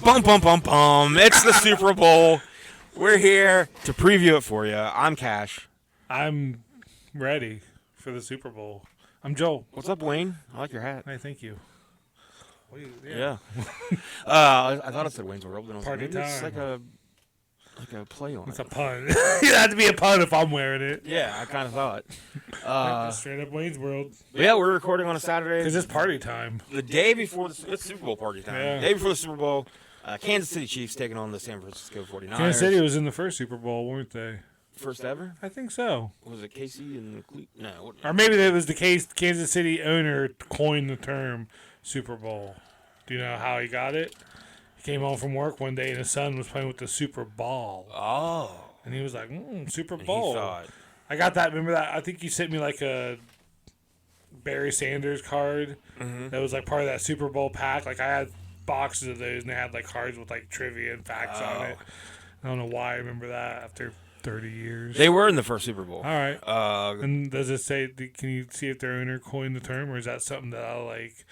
Bum, bum, bum, bum. It's the Super Bowl. We're here to preview it for you. I'm Cash. I'm ready for the Super Bowl. I'm Joel. What's up, Wayne? I like your hat. Hey, thank you. Yeah. I thought it said Wayne's World. And I was Party like, maybe it's time. like a play on It's it. a pun. It had to be a pun if I'm wearing it. Yeah, I kind of thought. Just straight up Wayne's World. Yeah, we're recording on a Saturday. Because it's party time. The day before it's Super Bowl party time. Yeah. The day before the Super Bowl, Kansas City Chiefs taking on the San Francisco 49ers. Kansas City was in the first Super Bowl, weren't they? First ever? I think so. Was it KC and no? Or maybe that was the case. Kansas City owner coined the term Super Bowl. Do you know how he got it? He came home from work one day and his son was playing with the Super Ball. Oh. And he was like, Super And Bowl. he thought, I got that. Remember that? I think you sent me like a Barry Sanders card that was like part of that Super Bowl pack. Like I had boxes of those and they had like cards with like trivia and facts on it. I don't know why I remember that after 30 years. they were in the first Super Bowl. All right. And does it say, can you see if their owner coined the term or is that something that I'll like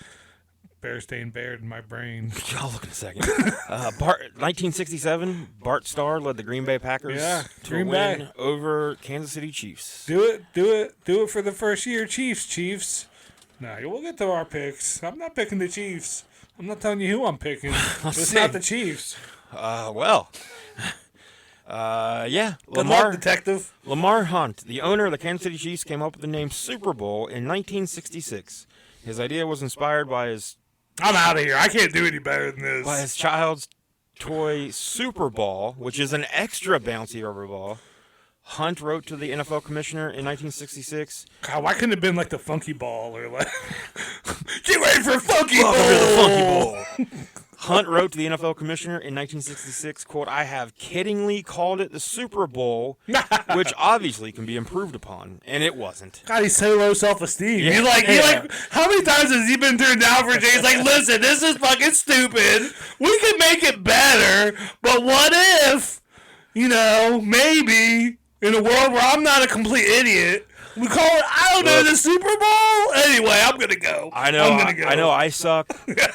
bear stained bared in my brain? I'll look in a second. 1967, Bart Starr led the Green Bay Packers to Green win Bay. over Kansas City Chiefs. Do it for the first year, Chiefs. Nah, we'll get to our picks. I'm not picking the Chiefs. I'm not telling you who I'm picking. It's see. not the Chiefs. Yeah. Good luck, detective. Lamar Hunt, the owner of the Kansas City Chiefs, came up with the name Super Bowl in 1966. His idea was inspired by his I'm out of here. I can't do any better than this. child's toy Super Ball, which is an extra bouncy rubber ball. Hunt wrote to the NFL commissioner in 1966. God, why couldn't it have been like the Funky Ball or like get ready for Funky Ball? Welcome to the Funky Bowl. Hunt wrote to the NFL commissioner in 1966, quote, "I have kiddingly called it the Super Bowl, which obviously can be improved upon." And it wasn't. God, he's so low self-esteem. Yeah. He like, how many times has he been turned down for Jay? He's like, listen, this is fucking stupid. We can make it better, but what if, maybe in a world where I'm not a complete idiot, we call it, I don't know, the Super Bowl? Anyway, I'm going to go. I know. I'm gonna go. I know. I suck.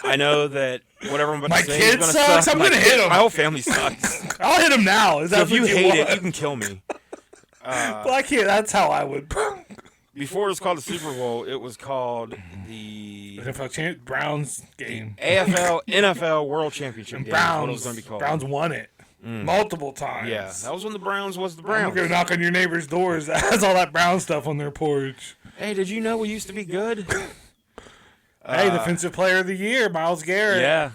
I know that whatever I'm about My to say kid is sucks? suck. I'm gonna hit him. My whole family sucks. I'll hit him now. Is So that if you what hate want? it, you can kill me. Well, I can't. That's how I would. Before it was called the Super Bowl, it was called the Browns game. AFL NFL World Championship And game. is what it was Browns, going to be called. Browns won it multiple times. Yeah, that was when the Browns was the I'm Browns. gonna go knock on your neighbor's doors that has all that brown stuff on their porch. Hey, did you know we used to be good? Hey, Defensive Player of the Year, Myles Garrett. Yeah.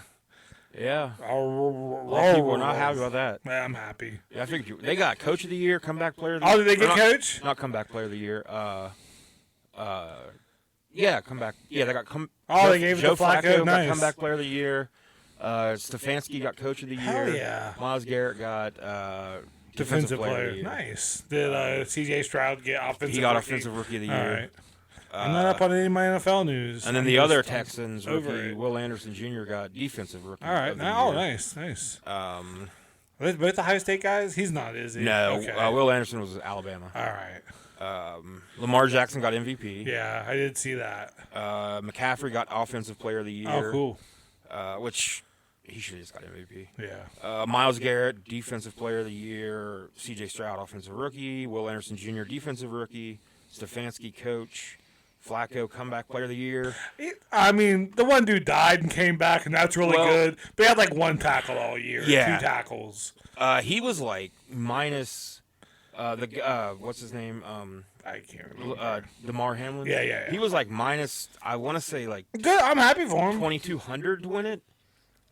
Yeah. A lot of people are not happy about that. Yeah, I'm happy. Yeah, I figured they got Coach of the Year, Comeback Player of the Year. Oh, did they get not, Coach? Not Comeback Player of the Year. Yeah, Comeback. Yeah, they got They gave it to Joe Flacco. Flacco Nice. got Comeback Player of the Year. Stefanski got Coach of the Year. Hell yeah. Myles Garrett got Defensive Player of Player. the Year. Nice. Did C.J. Stroud get Offensive He got Rookie? Offensive Rookie of the All Year. right. I'm not up on any of my NFL news. And then I'm the just other Texans over rookie, it. Will Anderson Jr., got Defensive Rookie All right. of the Oh, Year. nice. Are Um, they both the Ohio State guys? He's not, is he? no, Okay. Will Anderson was Alabama. All right. Lamar Jackson got MVP. Yeah, I did see that. McCaffrey got Offensive Player of the Year. Oh, cool. Which he should have just got MVP. Yeah. Myles Garrett, Defensive Player of the Year. C.J. Stroud, Offensive Rookie. Will Anderson Jr., Defensive Rookie. Stefanski, Coach. Flacco, Comeback Player of the Year. I mean, the one dude died and came back, and that's really Well, good. But he had like one tackle all year. Yeah. 2 tackles. He was like minus what's his name? I can't remember. DeMar Hamlin. Yeah. He was like minus. I want to say like Good. I'm happy for him. 2,200 to win it,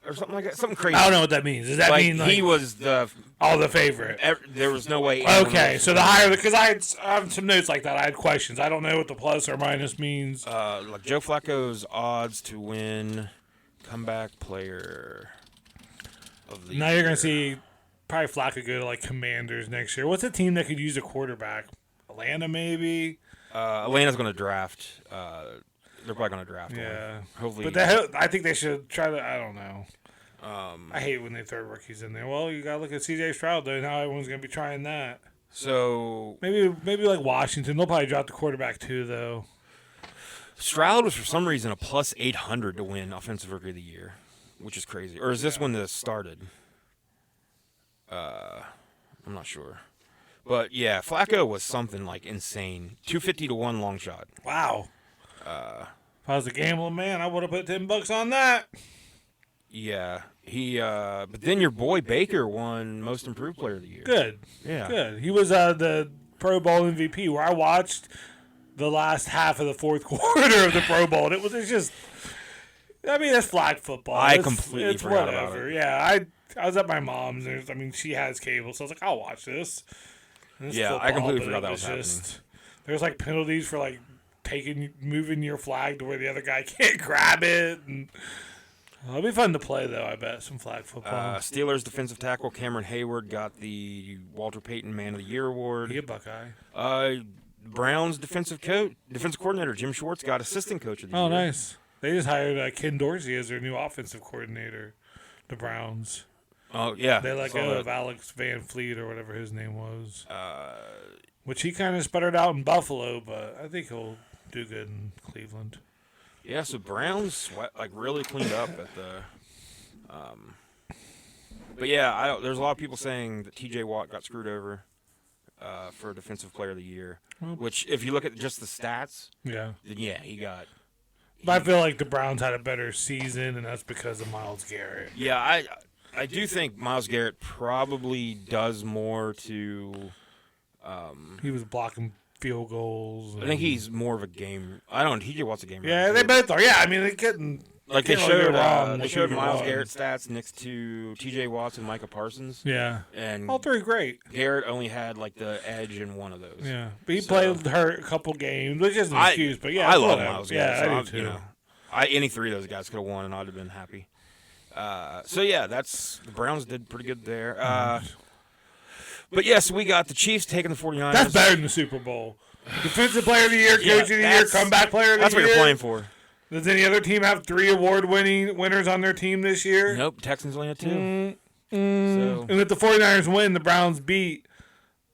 or something like that. Something crazy. I don't know what that means. Does that mean like he was the? the favorite? There was no way. anyone Okay, else so would the win. higher because I have some notes like that. I had questions. I don't know what the plus or minus means. Like Joe Flacco's odds to win Comeback Player of the Now Year. you're gonna see probably Flacco go to like Commanders next year. What's a team that could use a quarterback? Atlanta maybe. Atlanta's going to draft. They're probably going to draft. Yeah. One. Hopefully. But I think they should try to. I don't know. I hate when they throw rookies in there. Well, you gotta look at C.J. Stroud though. Now everyone's gonna be trying that. So Maybe like Washington. They'll probably drop the quarterback too though. Stroud was for some reason a plus 800 to win Offensive Rookie of the Year. which is crazy. Or is this when this started? I'm not sure. But, yeah, Flacco was something, like, insane. 250 to 1 long shot. Wow. If I was a gambling man, I would have put $10 on that. Yeah. But then your boy Baker won Most Improved Player of the Year. Good. Yeah. Good. He was the Pro Bowl MVP, where I watched the last half of the fourth quarter of the Pro Bowl, and it's just, I mean, that's flag football. I completely forgot about it. Yeah, I was at my mom's. She has cable, so I was like, I'll watch this. Yeah, I completely forgot that was happening. There's like penalties for like moving your flag to where the other guy can't grab it. And it'll be fun to play, though, I bet, some flag football. Steelers defensive tackle Cameron Hayward got the Walter Payton Man of the Year award. He a Buckeye. Browns defensive coordinator Jim Schwartz got assistant coach of the year. Oh, nice. They just hired Ken Dorsey as their new offensive coordinator, the Browns. Oh, yeah. They let go of Alex Van Fleet or whatever his name was. Which he kind of sputtered out in Buffalo, but I think he'll do good in Cleveland. Yeah, so Browns really cleaned up at the. But yeah, there's a lot of people saying that T.J. Watt got screwed over for Defensive Player of the Year. Which, if you look at just the stats, then yeah, he got. But I feel like the Browns had a better season, and that's because of Myles Garrett. Yeah, I do think Myles Garrett probably does more to. He was blocking field goals. I think he's more of a game. I don't know. T.J. Watt's a game. Yeah, they both are. Yeah, I mean, they couldn't. Like they showed Myles Garrett stats next to T.J. Watts and Micah Parsons. Yeah, and all three great. Garrett only had like the edge in one of those. Yeah, but he played hurt a couple games, which isn't an excuse. But yeah, I love Myles Garrett. Yeah, I do too. Any three of those guys could have won, and I'd have been happy. So yeah, the Browns did pretty good there. But yes, we got the Chiefs taking the 49ers. That's better than the Super Bowl. Defensive Player of the Year, Coach of the Year, Comeback Player of the Year. That's what you're playing for. Does any other team have 3 award-winning winners on their team this year? Nope, Texans only had 2. So. And if the 49ers win, the Browns beat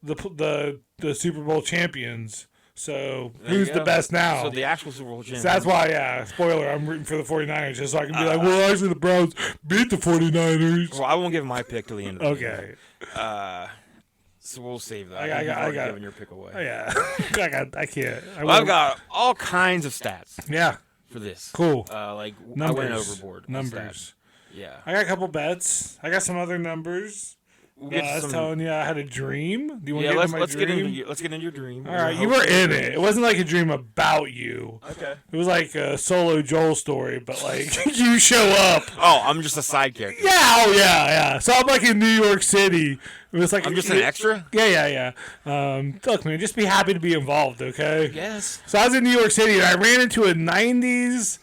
the Super Bowl champions. So who's the best now? So the actual Super Bowl champions. So that's why, spoiler, I'm rooting for the 49ers just so I can be like, well, actually the Browns beat the 49ers. Well, I won't give my pick till the end of the game. Okay. So we'll save that. I got giving your pick away. Oh, yeah. I can't. I've got all kinds of stats. Yeah. For this. Cool. Numbers. I went overboard. Numbers. Yeah. I got a couple bets. I got some other numbers. I was telling you I had a dream. Do you want to get into my dream? Let's get into your dream. All right, you were in it. It wasn't like a dream about you. Okay. It was like a solo Joel story, but like you show up. Oh, I'm just a side character. Yeah. Oh, yeah. So I'm like in New York City. It was like I'm just an extra. Yeah. Look, man, just be happy to be involved, okay? Yes. So I was in New York City and I ran into a '90s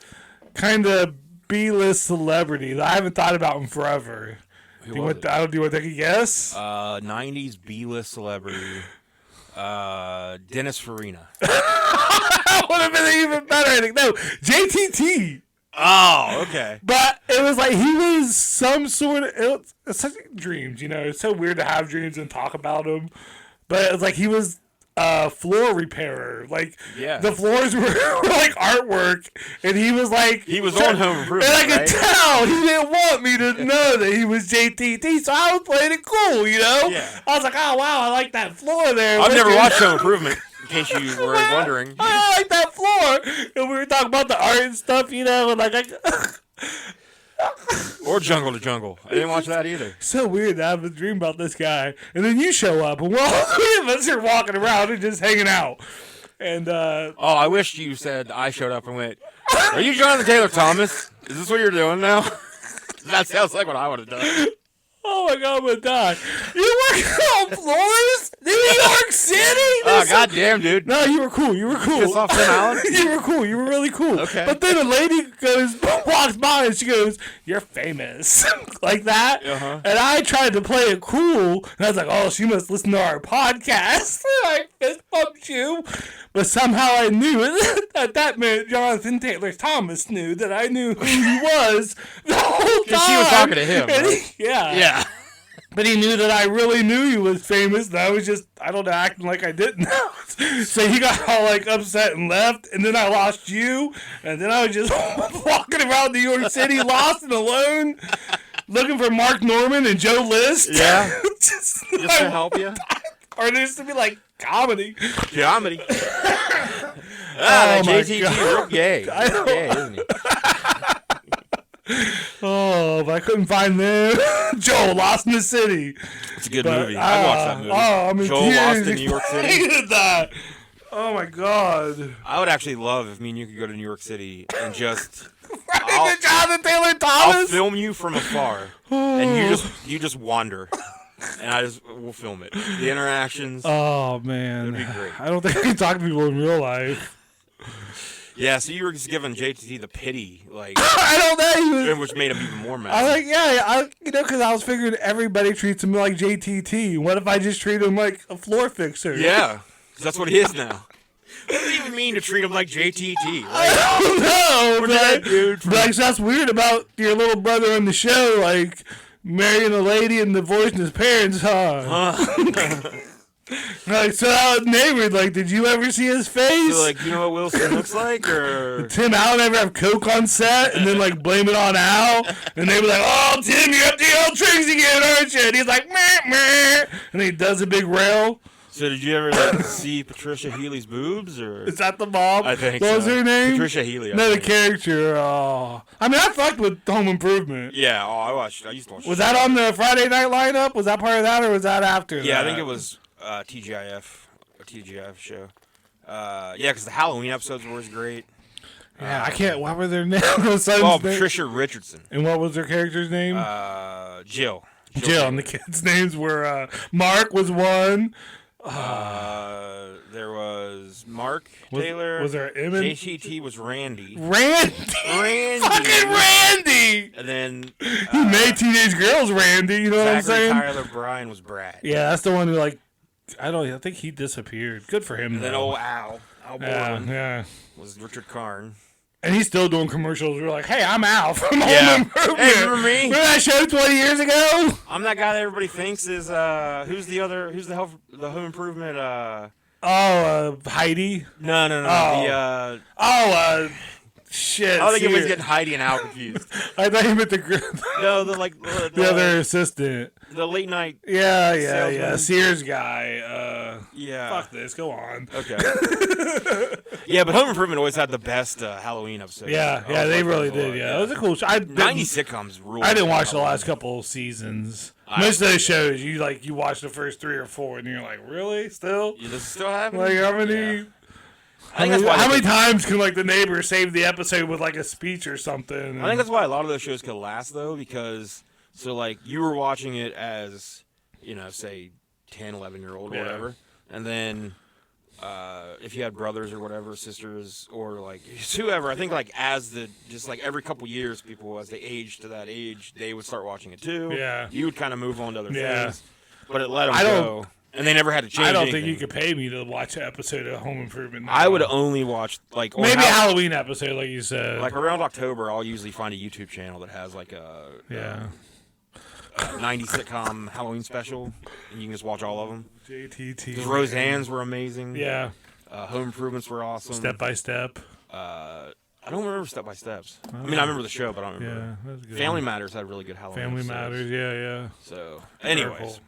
kind of B-list celebrity that I haven't thought about in forever. Do you want to take a guess? 90s B-list celebrity. Dennis Farina. That would have been even better. I think. No, JTT. Oh, okay. But it was like he was some sort of. It's such dreams, you know. It's so weird to have dreams and talk about them. But it's like he was a floor repairer. Like, the floors were like artwork, and he was like. He was on Home Improvement. And I could tell he didn't want me to know that he was JTT, so I was playing it cool, you know? Yeah. I was like, oh, wow, I like that floor there. I've never watched Home Improvement, in case you were wondering. I like that floor. And we were talking about the art and stuff, you know, and like. Or Jungle to Jungle. I didn't watch that either. So weird to have a dream about this guy. And then you show up, and we're all 3 of us are walking around and just hanging out. And I wish you said I showed up and went, are you Jonathan Taylor Thomas? Is this what you're doing now? That sounds like what I would have done. Oh my God, I'm gonna die. You working on floors? New York City? Oh, goddamn, dude. No, you were cool. Piss off Finn Allen? You were cool. You were really cool. Okay. But then a lady walks by and she goes, you're famous. Like that. Uh-huh. And I tried to play it cool. And I was like, oh, she must listen to our podcast. I fist bumped you. But somehow I knew that meant Jonathan Taylor Thomas knew that I knew who he was the whole time. Because she was talking to him, right? Yeah. Yeah. But he knew that I really knew he was famous, and I was just, I don't know, acting like I didn't know. So he got all, like, upset and left, and then I lost you, and then I was just walking around New York City, lost and alone, looking for Mark Norman and Joe List. Yeah. just to help you? Or just to be like, comedy. Comedy. That JTT real gay. Real gay, isn't he? Oh, but I couldn't find them. Joe, Lost in the City. It's a good movie. I watched that movie. Oh, I'm in Joe tears. Lost in New York City. I hated that. Oh my god. I would actually love if me and you could go to New York City and just Right, Jonathan Taylor Thomas. I'll film you from afar, and you just wander, and we'll film it. The interactions. Oh man, it'd be great. I don't think I can talk to people in real life. Yeah, so you were just giving JTT the pity, like I don't know, which made him even more mad. I was like, because I was figuring everybody treats him like JTT. What if I just treat him like a floor fixer? Yeah, 'cause that's what he is now. What does it even mean to treat him like JTT? Like, I don't know, that dude from... Like, that's weird about your little brother on the show, like marrying a lady and divorcing his parents, huh? Like, so I was neighbored, like, did you ever see his face? So, like, you know what Wilson looks like, or Did Tim Allen ever have coke on set and then like blame it on Al? And they were like, "Oh, Tim, you're up to your old tricks again, aren't you?" And he's like, "Meh, meh," and he does a big rail. So did you ever see Patricia Healy's boobs, or is that the mom? I think what was her name? Patricia Healy. No, the character. Oh, I mean, I fucked with Home Improvement. Yeah, I used to watch. Was that on the Friday night lineup? Was that part of that, or was that after? Yeah, that? I think it was a TGIF show. Yeah, because the Halloween episodes were always great. Yeah, I can't. What were their names? Patricia Richardson. And what was their character's name? Jill. And the kids' names were Mark was one. There was Mark Taylor. Was there Emmett? JTT was Randy. Randy. Fucking Randy. And then he made teenage girls Randy. You know what I'm saying? Tyler Bryan was Brad. Yeah, that's the one who like. I think he disappeared. Good for him. And then old Al Borland was Richard Karn. And he's still doing commercials. We're like, hey, I'm Al from Home Improvement. Hey, remember me? Remember that show 20 years ago? I'm that guy that everybody thinks is who's the Home Improvement Heidi? No. Shit. I think everybody's getting Heidi and Al confused. I thought you meant the the other assistant. The late night. Yeah. Sears guy. Yeah. Fuck this. Go on. Okay. Yeah, but Home Improvement always had the best Halloween episodes. Yeah, they really did. Yeah, it was a cool show. 90s sitcoms rule. I didn't watch the last couple seasons. Most of those shows, you watch the first 3 or 4, and you're like, really? Still? Does it still happen? Like, how many? Yeah. How many times can like the neighbor save the episode with like a speech or something? I think that's why a lot of those shows could last though, because like you were watching it as, say 10, 11-year-old or whatever, and then if you had brothers or whatever, sisters or like whoever, I think like every couple years, people as they age to that age, they would start watching it too. Yeah, you would kind of move on to other things, but it let them go. And they never had to change. I don't anything. think you could pay me to watch an episode of Home Improvement now. I would only watch like maybe a Halloween episode, like you said. Like around October, I'll usually find a YouTube channel that has like a 90s sitcom Halloween special, and you can just watch all of them. JTT. The Roseanne's were amazing. Yeah. Home Improvements were awesome. Step by Step. I don't remember Step by Steps. I remember the show, but I don't remember. Yeah, that's good. Family Matters had really good Halloween. Family episodes. Matters, yeah. So, anyways,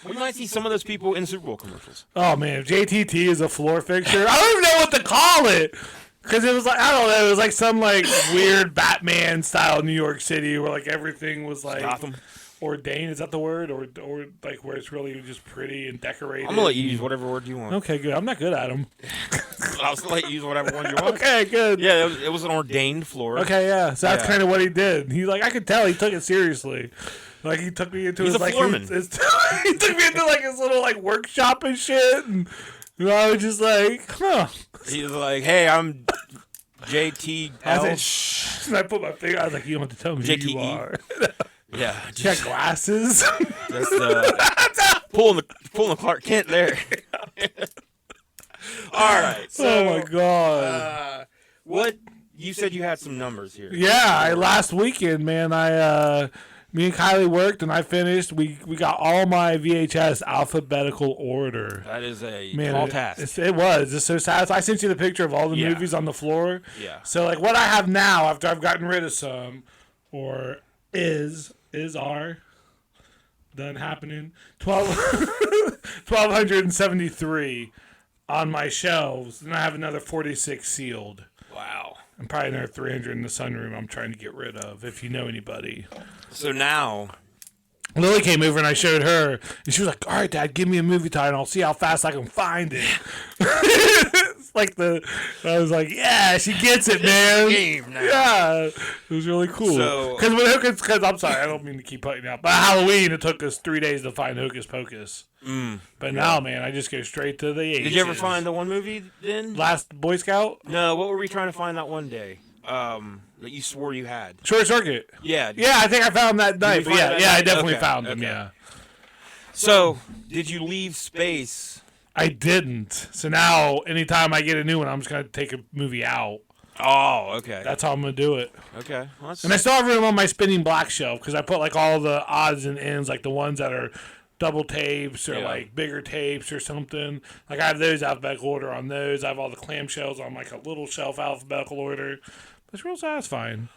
we might see some of those people in Super Bowl commercials. Oh man, if JTT is a floor fixture, I don't even know what to call it. Because it was like, I don't know, it was like some like weird Batman style New York City where like everything was like Gotham. Ordained, is that the word? Or like where it's really just pretty and decorated? I'm going to let you use whatever word you want. Okay, good. I'm not good at them. I was going to let you use whatever one you want. Okay, good. Yeah, it was an ordained floor. Okay, yeah. So that's kind of what he did. He I could tell he took it seriously. Like he took me into He's his a like foreman. he took me into like his little like workshop and shit, and I was just like, huh. He was like, "Hey, I'm JT." I said, "Shh," and I put my finger. I was like, "You don't have to tell me who you are." Yeah, you got glasses. Just pulling the Clark Kent there. All right. So, oh my god. What you said you had some numbers here? Yeah, last weekend, man, I Me and Kylie worked, and I finished. We got all my VHS alphabetical order. That is a Man, tall task. It was. It's so sad. So I sent you the picture of all the movies on the floor. Yeah. So, like, what I have now, after I've gotten rid of some, or are done happening, 1,273 on my shelves. And I have another 46 sealed. Wow. And probably another 300 in the sunroom I'm trying to get rid of, if you know anybody. So now... Lily came over and I showed her, and she was like, "All right, Dad, give me a movie title and I'll see how fast I can find it." It's like I was like, "Yeah, she gets it, man." Game now. Yeah, it was really cool. Because I'm sorry, I don't mean to keep putting out, but Halloween it took us 3 days to find Hocus Pocus. But now, man, I just go straight to the 80s. Did you ever find the one movie then? Last Boy Scout? No, what were we trying to find that one day? That you swore you had. Short Circuit. Yeah. Yeah, I think I found that night. But yeah, I definitely found them. Okay. Yeah. So, did you leave space? I didn't. So now, anytime I get a new one, I'm just gonna take a movie out. Oh, okay. That's how I'm gonna do it. Okay. Well, And I still have room on my spinning black shelf because I put like all the odds and ends, like the ones that are double tapes or like bigger tapes or something. Like I have those alphabetical order on those. I have all the clamshells on like a little shelf alphabetical order. It's real satisfying.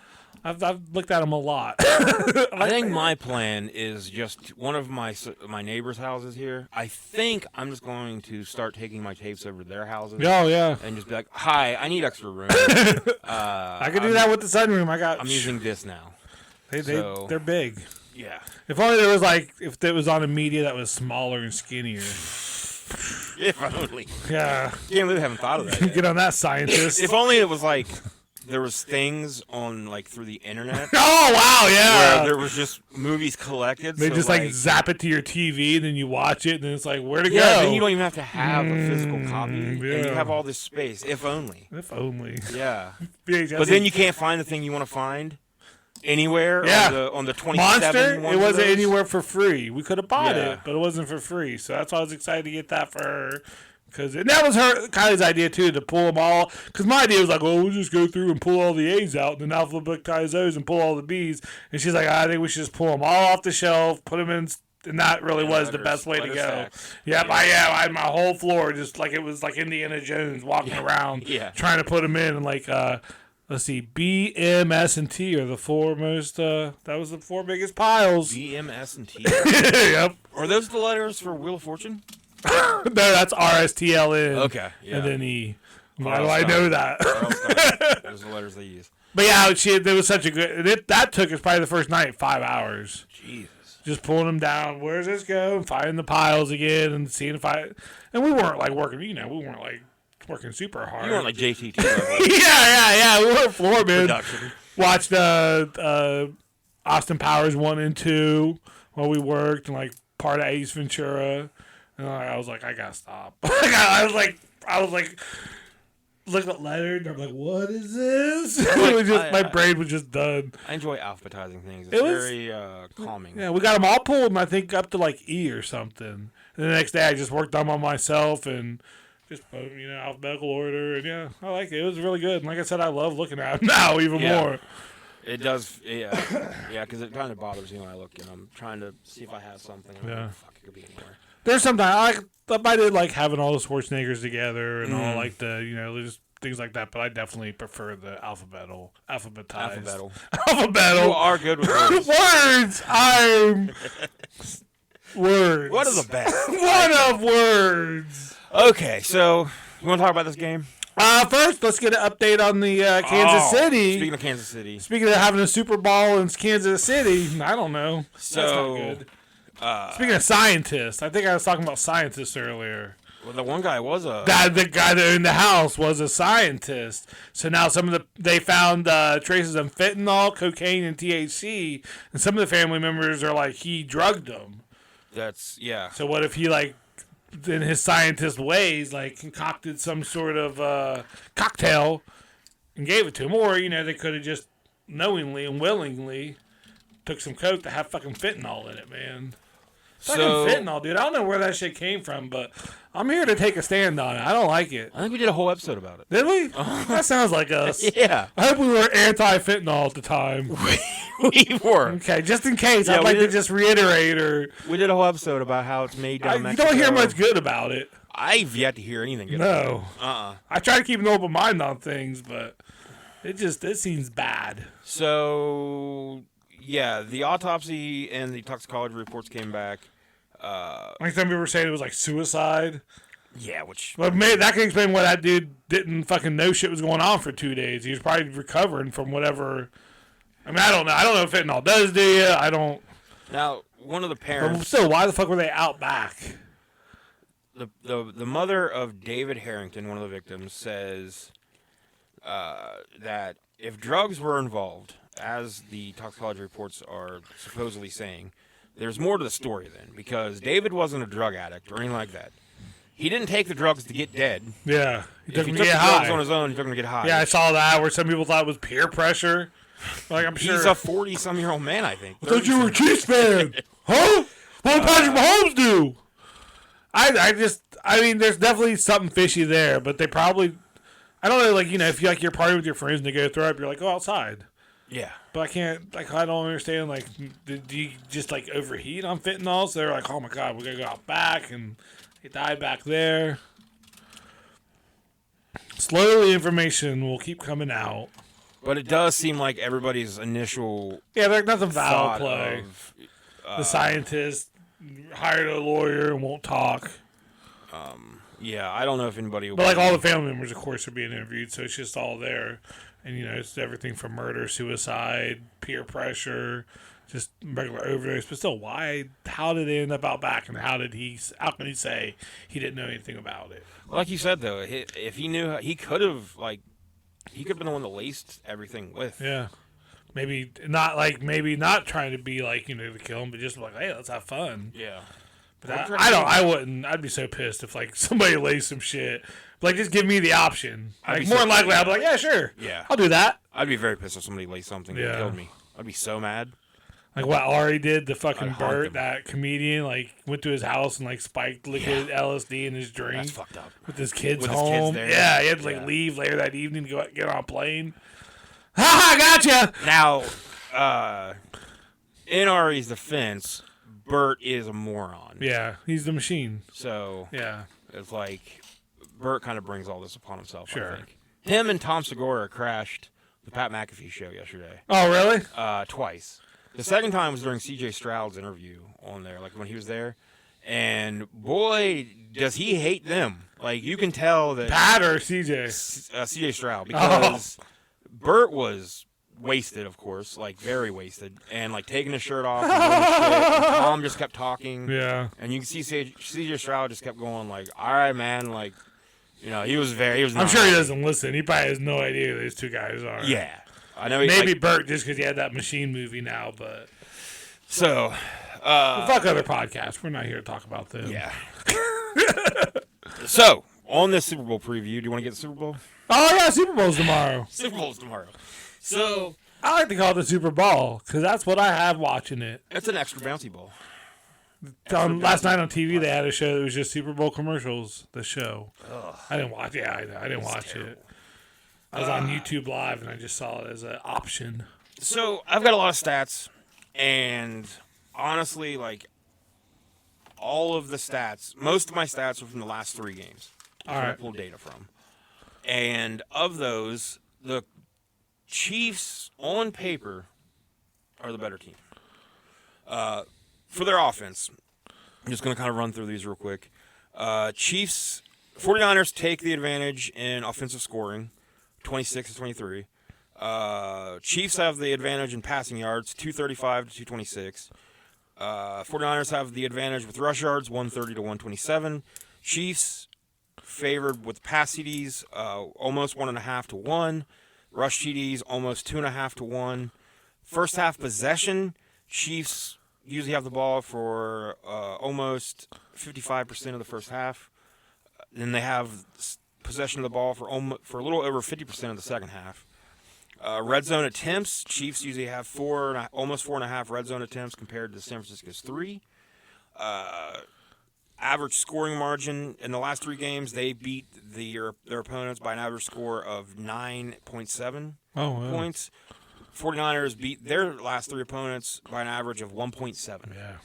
I've looked at them a lot. I think my plan is just one of my neighbors' houses here. I think I'm just going to start taking my tapes over to their houses. Oh yeah. And just be like, "Hi, I need extra room." I could do that with the sunroom. I'm using this now. They're big. Yeah. If only there was if it was on a media that was smaller and skinnier. If only. Yeah. Can't believe I haven't thought of that yet. Get on that, scientist. If only it was like there was things on through the internet. Oh wow, yeah. Where there was just movies collected. They just zap it to your TV and then you watch it and then it's like, where to go? Yeah, then you don't even have to have a physical copy. Yeah. And you have all this space. If only. If only. Yeah. VHS. But then you can't find the thing you want to find anywhere on the 27 Monster, ones it wasn't of those. anywhere for free. We could have bought it, but it wasn't for free. So that's why I was excited to get that for her. And that was Kylie's idea, too, to pull them all. Because my idea was like, well, we'll just go through and pull all the A's out and then alphabetize those and pull all the B's. And she's like, I think we should just pull them all off the shelf, put them in. And that really was the best way to go. Yep, I had my whole floor just like it was like Indiana Jones walking around trying to put them in. And let's see, B, M, S, and T are the four most, that was the four biggest piles. B, M, S, and T? Yep. Are those the letters for Wheel of Fortune? No, that's RSTLN. Okay. Yeah. And then E. Why do I know that? Those are the letters they use. But yeah, there was such a good, that took us probably the first night 5 hours. Jesus. Just pulling them down. Where does this go? And finding the piles again and seeing if and we weren't working, we weren't working super hard. You weren't like JTT level. yeah. We were floormen. Production. Watched Austin Powers 1 and 2 while we worked, and part of Ace Ventura. And I was like, I gotta stop. I was like, looking at letters, and I'm like, what is this? My brain was just done. I enjoy alphabetizing things. It's very calming. Yeah, we got them all pulled, and I think up to E or something. And the next day, I just worked on them myself and just put them, alphabetical order. And yeah, I like it. It was really good. And like I said, I love looking at them now even more. It does, yeah, because it kind of bothers me when I look and I'm trying to see if I have something. I'm like, fuck, it could be anywhere. There's sometimes I did having all the Schwarzeneggers together and all there's things like that, but I definitely prefer the alphabetized. Alphabetical. You are good with words. Words. What are the best? One of words. Okay, so you want to talk about this game? First, let's get an update on the Kansas City. Speaking of Kansas City. Speaking of having a Super Bowl in Kansas City, I don't know. So, that's not good. Speaking of scientists, I think I was talking about scientists earlier. Well, the one guy was the guy that owned the house was a scientist. So now they found traces of fentanyl, cocaine, and THC, and some of the family members are like he drugged them. So what if he in his scientist ways concocted some sort of cocktail and gave it to him, or they could have just knowingly and willingly took some coke that had fucking fentanyl in it, man. Fucking fentanyl, dude. I don't know where that shit came from, but I'm here to take a stand on it. I don't like it. I think we did a whole episode about it. Did we? That sounds like us. Yeah. I hope we were anti-fentanyl at the time. We were. Okay, just in case, Yeah, I'd like to did- just reiterate, or We did a whole episode about how it's made down you Mexico. don't hear much good about it. I've yet to hear anything good. No. Uh-uh. I try to keep an open mind on things, but it seems bad. So, yeah, the autopsy and the toxicology reports came back. Like some people were saying it was like suicide. Yeah, which... But maybe that can explain why that dude didn't fucking know shit was going on for 2 days. He was probably recovering from whatever. I mean, I don't know. I don't know if fentanyl does do you. I don't. Now, one of the But parents... still, why the fuck were they out back? The mother of David Harrington, one of the victims, says that if drugs were involved, as the toxicology reports are supposedly saying, there's more to the story then, because David wasn't a drug addict or anything like that. He didn't take the drugs to get dead. Yeah. He If took he him took to the get drugs high. on his own, he took him to get high. Yeah, I saw that where some people thought it was peer pressure. Like, I'm sure. He's a 40-some-year-old man, I think. I thought you were a Chiefs fan. Huh? What did Patrick Mahomes do? I mean, there's definitely something fishy there, but they probably, I don't know, like, you know, if you're partying with your friends and they go throw up, you're like, go outside. Yeah. But I can't, like, I don't understand, like, did you just, like, overheat on fentanyl? So they're like, oh my God, we gotta go out back, and he died back there. Slowly, information will keep coming out. But it does seem like everybody's initial Yeah, there's nothing foul thought play. of... The scientist hired a lawyer and won't talk. Yeah, I don't know if anybody... But, like, all the family members, of course, are being interviewed, so it's just all there. And, you know, it's everything from murder, suicide, peer pressure, just regular overdose. But still, why? How did they end up out back? And how can he say he didn't know anything about it? Like you said, though, if he knew... He could have, like... He could have been the one that laced everything with. Yeah. Maybe not trying to be, like, you know, to kill him, but just like, hey, let's have fun. Yeah. But I wouldn't. I'd be so pissed if, like, somebody laced some shit. Like, just give me the option. Like, more than likely, I'd be like, yeah, sure. Yeah. I'll do that. I'd be very pissed if somebody laced something and killed me. I'd be so mad. Like what Ari did, the fucking I'd haunt Bert, him. that comedian, like, went to his house and, like, spiked liquid LSD in his drink. That's fucked up. With his kids With his home. kids there. Yeah, he had to, like, leave later that evening to go get on a plane. Ha ha, gotcha! Now, in Ari's defense, Bert is a moron. Yeah, he's the machine. So, Yeah. it's like, Bert kind of brings all this upon himself, Sure. I think. Him and Tom Segura crashed the Pat McAfee show yesterday. Oh, really? Twice. The second time was during C.J. Stroud's interview on there, like when he was there. And boy, does he hate them. Like, you can tell that Pat or CJ? C.J. Stroud, because Bert was wasted, of course, like very wasted, and like taking his shirt off. And doing shit, and Tom just kept talking. Yeah. And you can see C.J. Stroud just kept going like, all right, man, like, you know, he was I'm not sure he happy. doing listen. He probably has no idea who those two guys are. Yeah. I know Maybe Bert just because he had that machine movie now, but. So, Fuck other podcasts. We're not here to talk about them. yeah. So, on this Super Bowl preview, do you want to get the Super Bowl? Oh, yeah, Super Bowl's tomorrow. Super Bowl's tomorrow. So, I like to call it the Super Bowl because that's what I have watching it. it's an extra bouncy bowl. Last night on TV, they had a show that was just Super Bowl commercials. The show. Ugh. I didn't watch. Yeah, I didn't watch it. I was on YouTube Live and I just saw it as an option. So, I've got a lot of stats, and honestly, like, all of the stats, most of my stats are from the last 3 games. All That's where I right. pulled data from. And of those, the Chiefs, on paper, are the better team. For their offense, I'm just going to kind of run through these real quick. Chiefs, 49ers take the advantage in offensive scoring, 26-23. Chiefs have the advantage in passing yards, 235 to 226. 49ers have the advantage with rush yards, 130 to 127. Chiefs favored with pass TDs, almost 1.5 to 1. Rush TDs, almost 2.5 to 1. First half possession, Chiefs usually have the ball for almost 55% of the first half. Then they have possession of the ball for a little over 50% of the second half. Red zone attempts, Chiefs usually have almost 4.5 red zone attempts compared to San Francisco's 3. Average scoring margin in the last 3 games, they beat their opponents by an average score of 9.7 Oh, wow. points. 49ers beat their last 3 opponents by an average of 1.7. Yeah.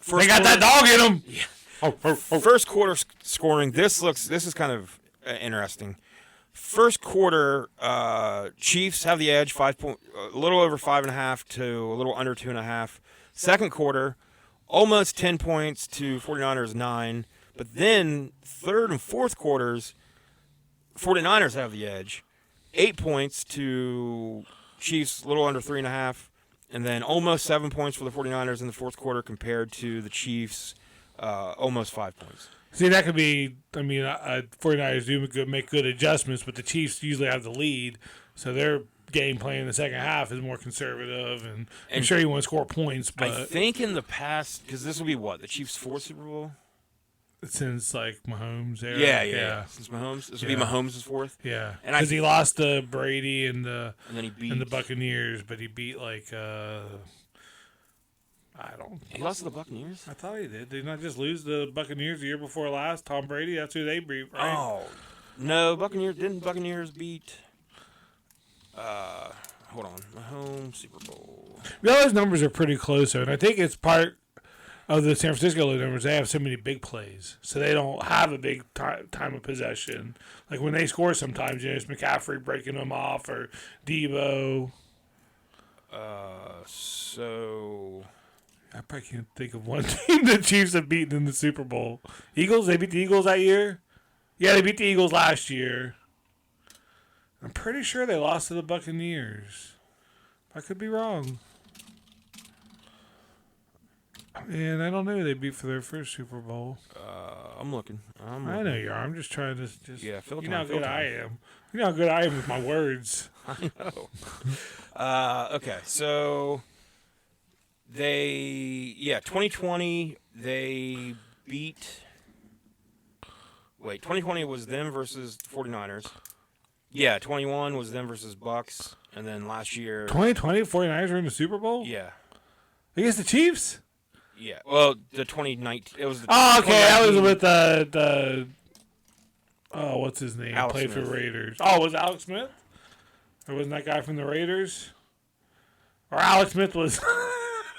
First They got that dog in them. Yeah. Oh. First quarter scoring. This is kind of interesting. First quarter, Chiefs have the edge, a little over 5.5 to a little under 2.5. Second quarter, almost 10 points to 49ers 9. But then third and fourth quarters, 49ers have the edge, 8 points to Chiefs, a little under 3.5. And then almost 7 points for the 49ers in the fourth quarter compared to the Chiefs, almost 5 points. See, that could be, 49ers do make good adjustments, but the Chiefs usually have the lead, so their game plan in the second half is more conservative, and I'm sure you want to score points, but I think in the past, because this will be the Chiefs' fourth Super Bowl? since, like, Mahomes era. Yeah. Since Mahomes. This will be Mahomes' fourth. Yeah, And because he lost to Brady and then he beat... the Buccaneers, but he beat, He lost to the Buccaneers? I thought he did. Did he not just lose the Buccaneers the year before last? Tom Brady? That's who they beat, right? Oh. No, didn't Buccaneers beat... hold on. Mahomes, Super Bowl. Those numbers are pretty close, and I think it's part of the San Francisco numbers. They have so many big plays, so they don't have a big time of possession. Like when they score sometimes, it's McCaffrey breaking them off or Debo. So... I probably can't think of one team the Chiefs have beaten in the Super Bowl. Eagles? They beat the Eagles that year? Yeah, they beat the Eagles last year. I'm pretty sure they lost to the Buccaneers. I could be wrong. And I don't know who they beat for their first Super Bowl. I'm looking. I know you are. I'm just trying to Yeah, fill you time. know how good I am. You know how good I am with my words. I know. Okay, so... 2020, they beat... Wait, 2020 was them versus the 49ers. Yeah, 21 was them versus Bucks. And then last year... 2020, 49ers were in the Super Bowl? Yeah. Against the Chiefs? Yeah. Well, the 2019... It was the Oh, okay. That was with the... Oh, what's his name? Alex Played Smith. for Raiders. Oh, was it Alex Smith? Or wasn't that guy from the Raiders? Or Alex Smith was...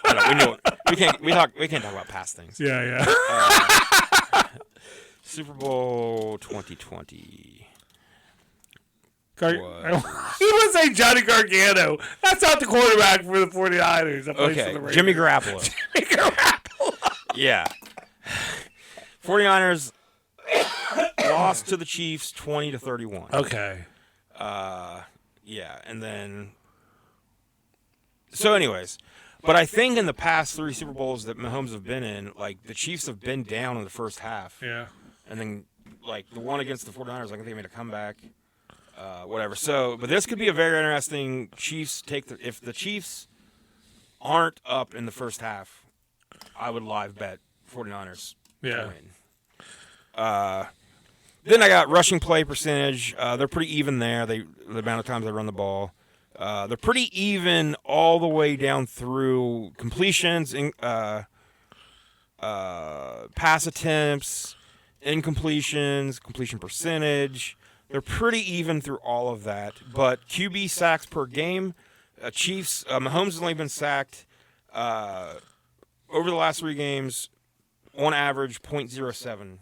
I don't know, we can't talk about past things. Yeah. Super Bowl 2020. He would say Johnny Gargano. That's not the quarterback for the 49ers. That plays for Okay, the Raiders. Jimmy Garoppolo. Jimmy Garoppolo. Yeah. 49ers lost to the Chiefs 20-31. Okay. Yeah, and then... So anyways... But I think in the past 3 Super Bowls that Mahomes have been in, like, the Chiefs have been down in the first half. Yeah. And then, like, the one against the 49ers, I think they made a comeback. Whatever. So, but this could be a very interesting if the Chiefs aren't up in the first half, I would live bet 49ers to win. Then I got rushing play percentage. They're pretty even there. The amount of times they run the ball. They're pretty even all the way down through completions, pass attempts, incompletions, completion percentage. They're pretty even through all of that. But QB sacks per game, Mahomes has only been sacked over the last 3 games on average 0.07.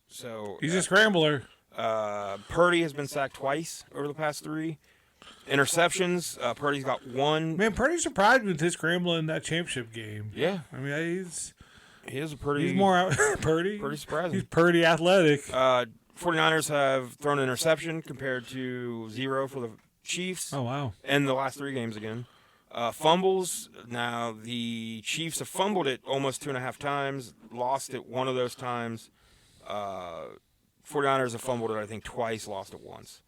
So He's a scrambler. Purdy has been sacked twice over the past 3. Interceptions, Purdy's got 1. Man, Purdy surprised me with his scrambling in that championship game. Yeah. I mean, he's Pretty more Purdy. surprising. He's Purdy athletic. 49ers have thrown an interception compared to 0 for the Chiefs. Oh, wow. In the last 3 games again. Fumbles, now the Chiefs have fumbled it almost 2.5 times, lost it one of those times. 49ers have fumbled it, I think, twice, lost it once.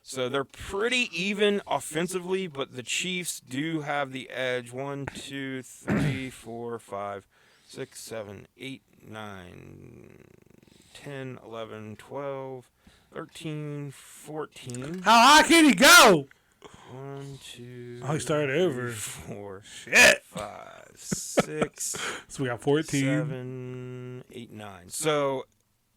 So they're pretty even offensively, but the Chiefs do have the edge. 1, 2, 3, 4, 5, 6, 7, 8, 9, 10, 11, 12, 13, 14. How high can he go? 1, 2. Oh, he started over. 4, Shit. 5, 6. So we got 14. 7, 8, 9. So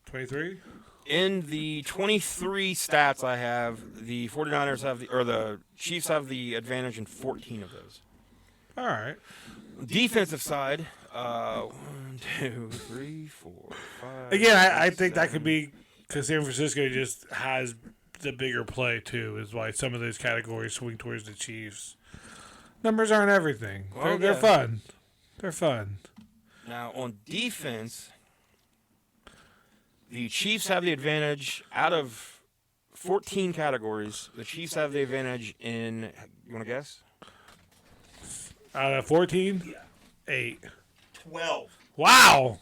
23? in the 23 stats I have, the 49ers the Chiefs have the advantage in 14 of those. All right. Defensive side, 1, 2, 3, 4, 5. Again, I think that could be because San Francisco just has the bigger play too. Is why some of those categories swing towards the Chiefs. Numbers aren't everything. Well, They're yeah. fun. They're fun. Now on defense, the Chiefs have the advantage out of 14 categories. The Chiefs have the advantage in. You want to guess? Out of 14? Yeah. 8. 12. Wow.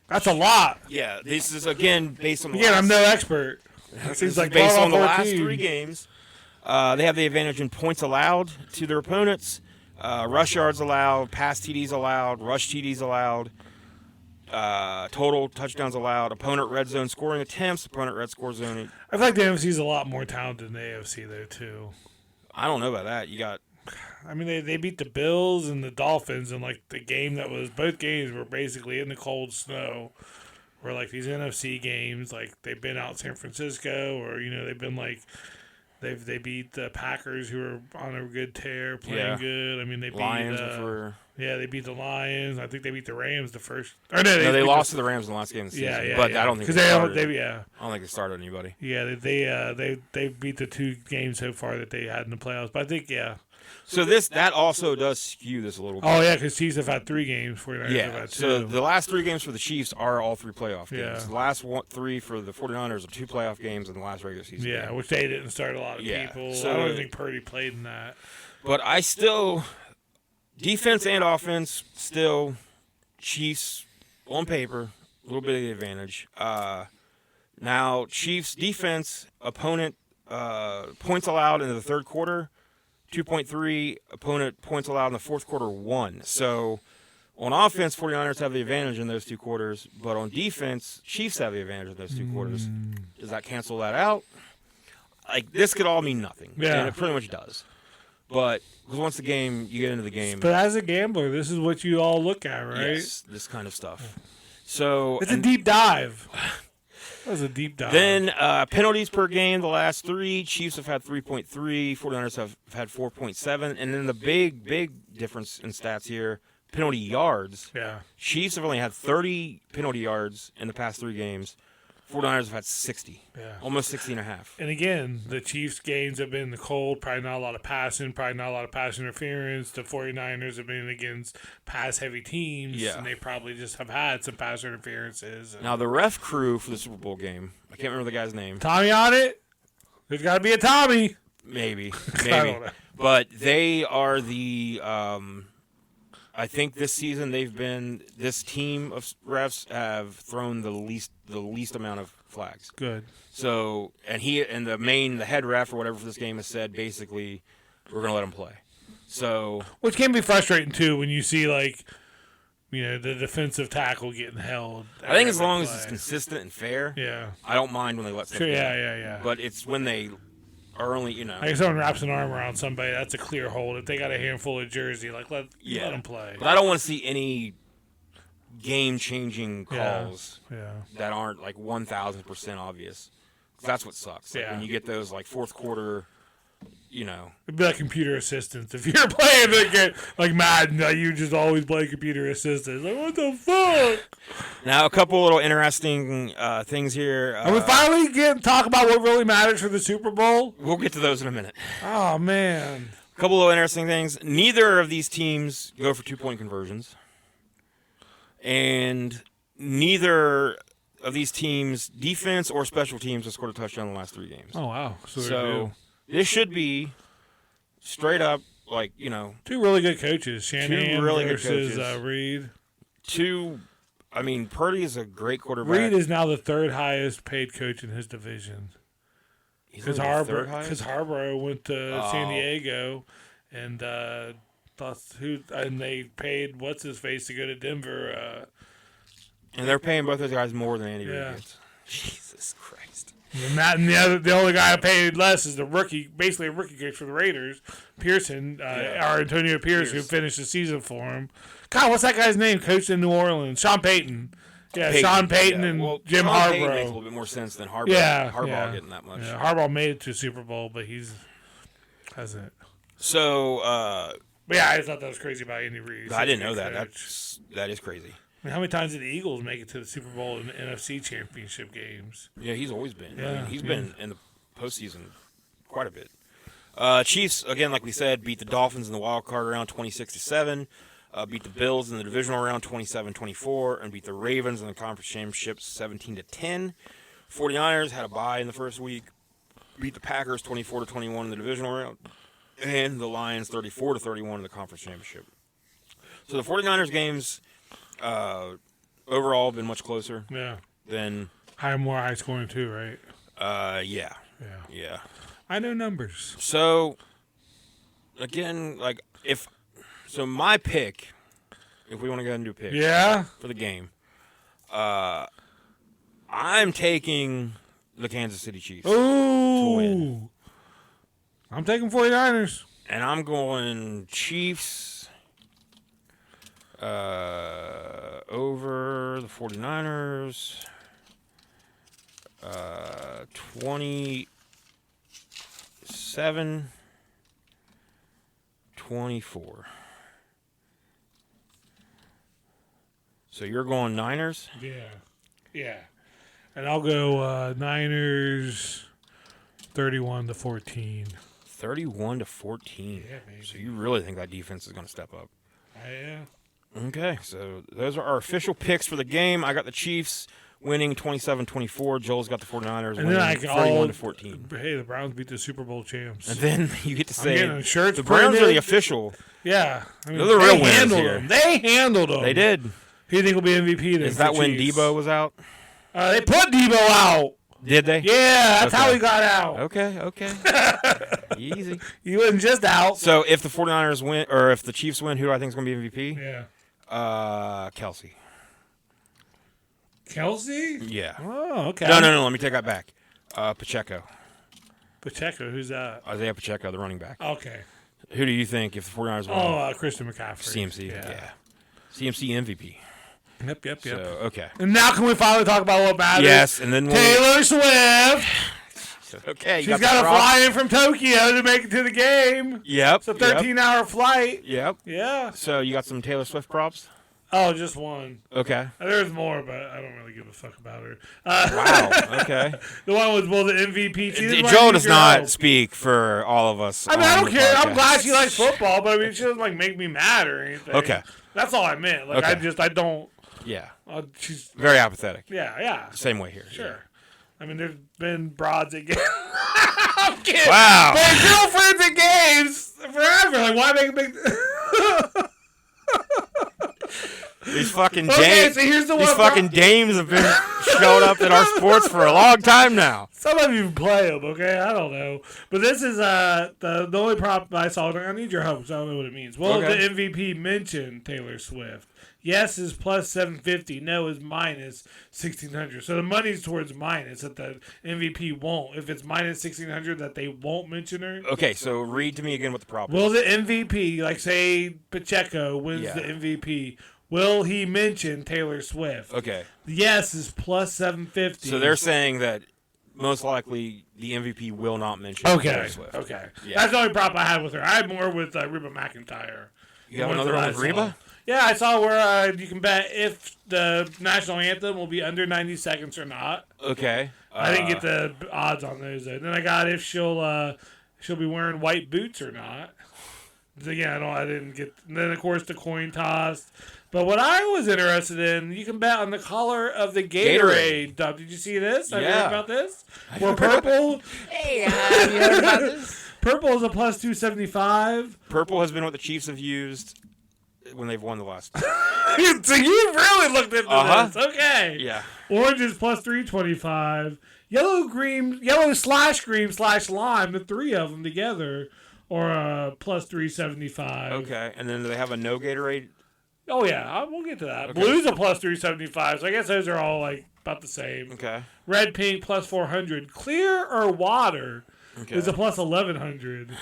That's a lot. Yeah, this is again based on the Again, last, I'm no expert. this seems is like based 12 on the out of last 14. 3 games. They have the advantage in points allowed to their opponents, rush yards allowed, pass TDs allowed, rush TDs allowed, total touchdowns allowed, opponent red zone scoring attempts, opponent red score zone. I feel like the NFC is a lot more talented than the AFC, though, too. I don't know about that. You got I mean, they beat the Bills and the Dolphins in, like, the game that was... Both games were basically in the cold snow. Where, like, these NFC games, like, they've been out San Francisco or, they've been, like... They beat the Packers, who are on a good tear, playing good. I mean, they beat... Lions for. Yeah, they beat the Lions. I think they beat the Rams the first... No, they lost to the Rams in the last game of the season. Yeah, but I don't think because they I started. don't think they started anybody. Yeah, they beat the 2 games so far that they had in the playoffs. But I think So that also does skew this a little bit. Oh yeah, because Chiefs have had 3 games. 49ers have Yeah. had 2. So the last 3 games for the Chiefs are all 3 playoff games. Yeah. The last 3 for the 49ers are 2 playoff games and the last regular season. Yeah, game. which they didn't start a lot of Yeah, people. so- I don't think Purdy played in that. But I still, defense and offense, still Chiefs on paper, a little bit of the advantage. Now Chiefs defense, opponent points allowed in the third quarter, 2.3. Opponent points allowed in the fourth quarter, 1. So on offense, 49ers have the advantage in those 2 quarters, but on defense, Chiefs have the advantage in those 2 quarters. Does that cancel that out? Like, this could all mean nothing. Yeah. And it pretty much does. But because once the game, you get into the game. But as a gambler, this is what you all look at, right? Yes, this kind of stuff. So It's a deep dive. That was a deep dive. Then penalties per game, the last 3. Chiefs have had 3.3. 49ers have had 4.7. And then the big difference in stats here, penalty yards. Yeah. Chiefs have only had 30 penalty yards in the past 3 games. 49ers have had 60. Yeah. Almost 60 and a half. And again, the Chiefs games have been in the cold, probably not a lot of passing, probably not a lot of pass interference. The 49ers have been against pass-heavy teams, Yeah. and they probably just have had some pass interferences. Now, the ref crew for the Super Bowl game, I can't remember the guy's name. Tommy on it? There's got to be a Tommy. Maybe. I don't know. But they are the I think this season this team of refs have thrown the least amount of flags. Good. So, and the head ref or whatever for this game has said basically we're going to let him play. So, Which can be frustrating, too, when you see, like, the defensive tackle getting held. I think as long as play. it's consistent and fair, Yeah. I don't mind when they let stuff Sure, go. yeah. But it's when they are only, Like if someone wraps an arm around somebody, that's a clear hold. If they got a handful of jersey, like let them play. But I don't want to see any game-changing calls Yeah. that aren't like 1,000% obvious. 'Cause that's what sucks. Like Yeah. when you get those like fourth quarter, It'd be like computer assistants. If you're playing like Madden, you just always play computer assistants. Like, what the fuck? Now, a couple little interesting things here. Are we finally talk about what really matters for the Super Bowl? We'll get to those in a minute. Oh, man. A couple little interesting things. Neither of these teams go for 2-point conversions. And neither of these teams, defense or special teams, have scored a touchdown in the last 3 games. Oh, wow. So this should be straight up, like, 2 really good coaches. Shanahan really good versus coaches. Reed. Purdy is a great quarterback. Reed is now the 3rd highest paid coach in his division. He's Because only the 3rd highest? Harborough went to San Diego, and they paid what's his face to go to Denver. And they're paying both those guys more than Andy Yeah. Reid gets. Jesus Christ. And the only guy I paid less is the rookie, basically a rookie coach for the Raiders, Pearson, or Antonio Pierce, who finished the season for him. God, what's that guy's name? Coached in New Orleans, Sean Payton. Yeah, Sean Payton and Jim Sean Harbaugh. Payton makes a little bit more sense than Harbaugh. Harbaugh getting that much. Yeah, Harbaugh made it to the Super Bowl, but hasn't. So, but yeah, I thought that was crazy about Andy Reid. I didn't know that. That is crazy. I mean, how many times did the Eagles make it to the Super Bowl and the NFC Championship games? Yeah, he's always been. Yeah, I mean, he's been in the postseason quite a bit. Chiefs, again, like we said, beat the Dolphins in the wild card round 26-7. Beat the Bills in the divisional round 27-24, and beat the Ravens in the conference championships 17-10. 49ers had a bye in the first week. Beat the Packers 24-21 in the divisional round, and the Lions 34-31 in the conference championship. So the 49ers games overall have been much closer. Yeah. Than more high scoring too, right? Yeah. I know numbers. So again, my pick, if we want to go ahead and do a pick, for the game, I'm taking the Kansas City Chiefs to win. I'm taking 49ers. And I'm going Chiefs over the 49ers, 27-24. So you're going Niners? Yeah. And I'll go Niners 31-14. 31-14. Yeah, baby. So you really think that defense is going to step up? Yeah. Okay, so those are our official picks for the game. I got the Chiefs winning 27-24. Joel's got the 49ers winning 31-14. Hey, the Browns beat the Super Bowl champs. And then you get to say shirts the Browns are the official. Yeah. I mean, they're the real winners here. They handled them. They did. Who do you think will be MVP? Is that when Debo was out? They put Debo out. Did they? Yeah, that's how he got out. Okay. Easy. He wasn't just out. So if the 49ers win, or if the Chiefs win, who do I think is going to be MVP? Yeah. Kelsey. Kelsey? Yeah. Oh, okay. No. Let me take that back. Pacheco. Pacheco, who's that? Isaiah Pacheco, the running back. Okay. Who do you think if the 49ers win? Christian McCaffrey. CMC. Yeah. CMC MVP. Yep. So, okay. And now can we finally talk about what matters? Yes, and then Taylor Swift. Okay. She's got to fly in from Tokyo to make it to the game. Yep. It's a 13-hour flight. Yep. Yeah. So you got some Taylor Swift props? Oh, just one. Okay. There's more, but I don't really give a fuck about her. Wow. Okay. The one was the MVP. Joe does not speak for all of us. I mean, I don't care. I'm glad she likes football, but I mean, she doesn't make me mad or anything. Okay. That's all I meant. I don't. Yeah. She's very apathetic. Yeah. Same way here. Sure. Yeah. I mean, there's been broads at games. I'm kidding. Wow. But girlfriends at games forever. Like, why make a big... These fucking dames. So here's the one. These fucking dames have been showing up in our sports for a long time now. Some of you play them, okay? I don't know. But this is the only prop I saw. I need your help, so I don't know what it means. Will the MVP mention Taylor Swift? Yes is plus 750. No is minus 1,600. So the money's towards minus that the MVP won't. If it's minus 1,600, that they won't mention her. Okay, so read to me again what the prop is. Will the MVP, like say Pacheco wins the MVP, will he mention Taylor Swift? Okay. Yes is plus 750. So they're saying that most likely the MVP will not mention Taylor Swift. Okay. Yeah. That's the only prop I had with her. I had more with Reba McEntire. You have another one with Reba? Yeah, I saw where you can bet if the national anthem will be under 90 seconds or not. Okay. I didn't get the odds on those. Then I got if she'll be wearing white boots or not. Again, I didn't get. And then of course the coin toss. But what I was interested in, you can bet on the color of the Gatorade. Did you see this? Have you heard about this? Where purple. Hey, have you heard about this? Purple is a plus 275. Purple has been what the Chiefs have used when they've won the last. So you really looked into this. Okay. Yeah. Orange is plus 325. Yellow /green/lime, the three of them together, or plus 375. Okay, and then do they have a no Gatorade? Oh yeah, we'll get to that. Okay. Blue's a plus 375, so I guess those are all like about the same. Okay. Red, pink plus 400. Clear or water is a plus 1100.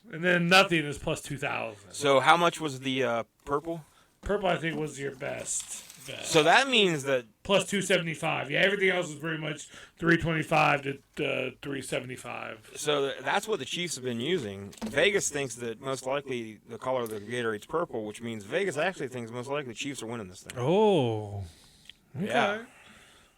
And then nothing is plus 2,000. So how much was the purple? Purple, I think, was your best bet. So that means that Plus 275. Yeah, everything else is pretty much 325 to 375. so that's what the Chiefs have been using. Vegas thinks that most likely the color of the Gatorade's purple, which means Vegas actually thinks most likely the Chiefs are winning this thing. Oh, okay. Yeah.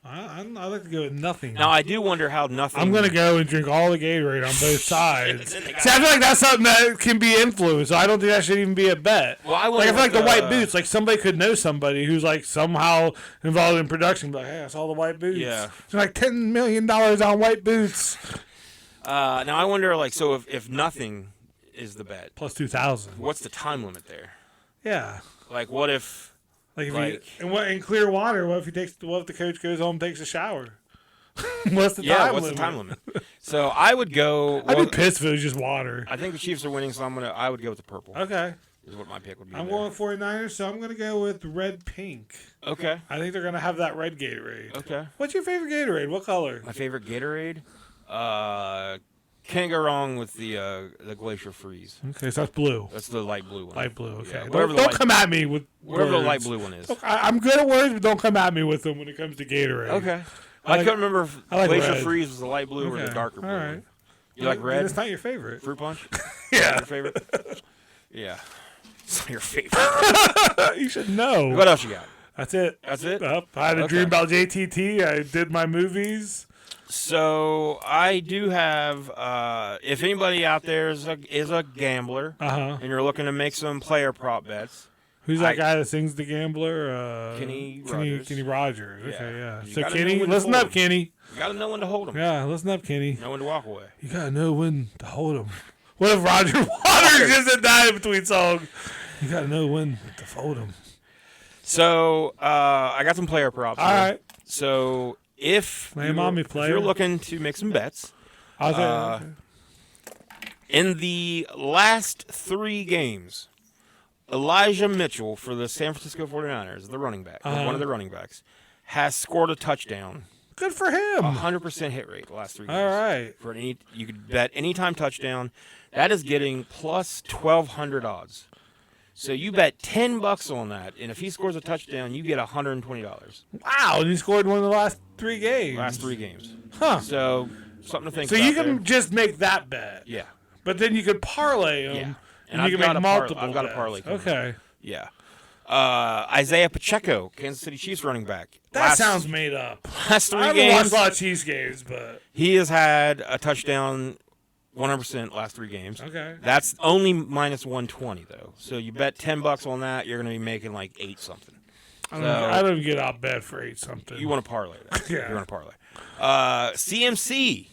I like to go with nothing. Now I do wonder how nothing. I'm gonna go and drink all the Gatorade on both sides. See, I feel like that's something that can be influenced. So I don't think that should even be a bet. Well, I feel like the white boots. Like somebody could know somebody who's like somehow involved in production. Be like, hey, I saw the white boots. Yeah. It's like $10 million on white boots. Now I wonder, like, so if nothing is the bet, Plus 2,000. what's the time limit there? Yeah. Like, what if? Like if Like- in clear water, what if the coach goes home and takes a shower? What's the Yeah, time what's limit? the time limit? So I would go. I'd be pissed if it was just water. I think the Chiefs are winning, so I would go with the purple. Okay. Is what my pick would be. I'm there. going 49ers, so I'm going to go with red pink. Okay. I think they're going to have that red Gatorade. Okay. What's your favorite Gatorade? What color? My favorite Gatorade. Can't go wrong with the Glacier Freeze. Okay, so that's blue. That's the light blue one. Light blue, okay. Yeah, Don't come at me with whatever the words. light blue one is. I'm good at words, but don't come at me with them when it comes to Gatorade. Okay. I like- couldn't remember if I like Glacier red. Freeze was the light blue or Okay, the darker blue. all right. One. You like red? It's not your favorite. Fruit punch? Yeah. Your favorite? Yeah. It's not your favorite. You should know. What else you got? That's it. That's it? I had a Okay. dream about JTT. I did my movies. So I do have. If anybody out there is a gambler Uh-huh. and you're looking to make some player prop bets, Who's that guy that sings The Gambler? Kenny Rogers. Kenny Rogers. Yeah. Okay, yeah. You So gotta Kenny, know when to listen fold. up, Kenny. you got to know when to hold them. Yeah, listen up, Kenny. Know when to walk away. You gotta know when to hold him. What if Roger Waters just said that in between songs? You gotta know when to fold him. So I got some player props. All here. right. So if Lay 'em on me, player. you're looking to make some bets, I'll in the last 3 games, Elijah Mitchell for the San Francisco 49ers, the running back, one of the running backs, has scored a touchdown. Good for him. 100% hit rate the last 3 games. All right. For you could bet anytime touchdown. That is getting plus 1,200 odds. So you bet $10 on that, and if he scores a touchdown, you get $120. Wow, and he scored one of the last 3 games. Last 3 games. Huh. So something to think So about you can there. just make that bet. Yeah. But then you could parlay them. Yeah. And, And you I've can got make a par- multiple I've got a bets. parlay coming. Okay. Yeah. Isaiah Pacheco, Kansas City Chiefs running back. That sounds made up. Last 3 I haven't games, watched a lot of Chiefs games, but he has had a touchdown 100% last 3 games. okay. That's only minus 120 though. So you bet $10 on that, you're going to be making like 8 something. I don't get out bed for 8 something. You want to parlay that? Yeah. You want to parlay. CMC.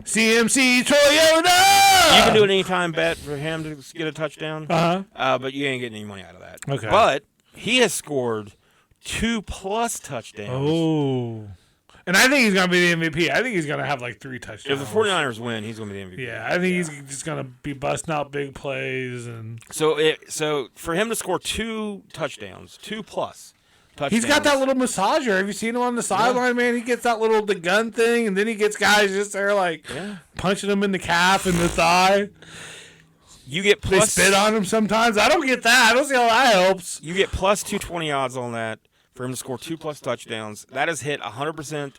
CMC Toyota! You can do an anytime bet for him to get a touchdown, Uh-huh. but you ain't getting any money out of that. Okay. But he has scored 2+ touchdowns. Oh. And I think he's going to be the MVP. I think he's going to have like 3 touchdowns. If the 49ers win, he's going to be the MVP. Yeah, I think he's just going to be busting out big plays. And So for him to score 2 touchdowns, 2+ touchdowns. he's got that little massager. Have you seen him on the sideline, man? He gets that the gun thing, and then he gets guys just there like punching him in the calf and the thigh. You get They plus. spit on him sometimes. I don't get that. I don't see how that helps. You get plus 220 odds on that for him to score 2+ touchdowns. That has hit 100%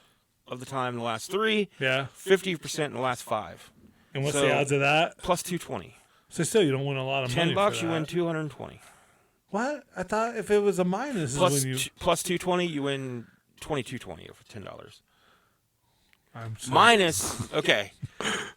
of the time in the last 3, Yeah. 50% in the last 5. And what's So- the odds of that? Plus 220. So still, you don't win a lot of money. $10, for you that. win 220. What? I thought if it was a minus, Plus, is when you. plus 220, you win 2220 for $10. I'm sorry. Minus, okay.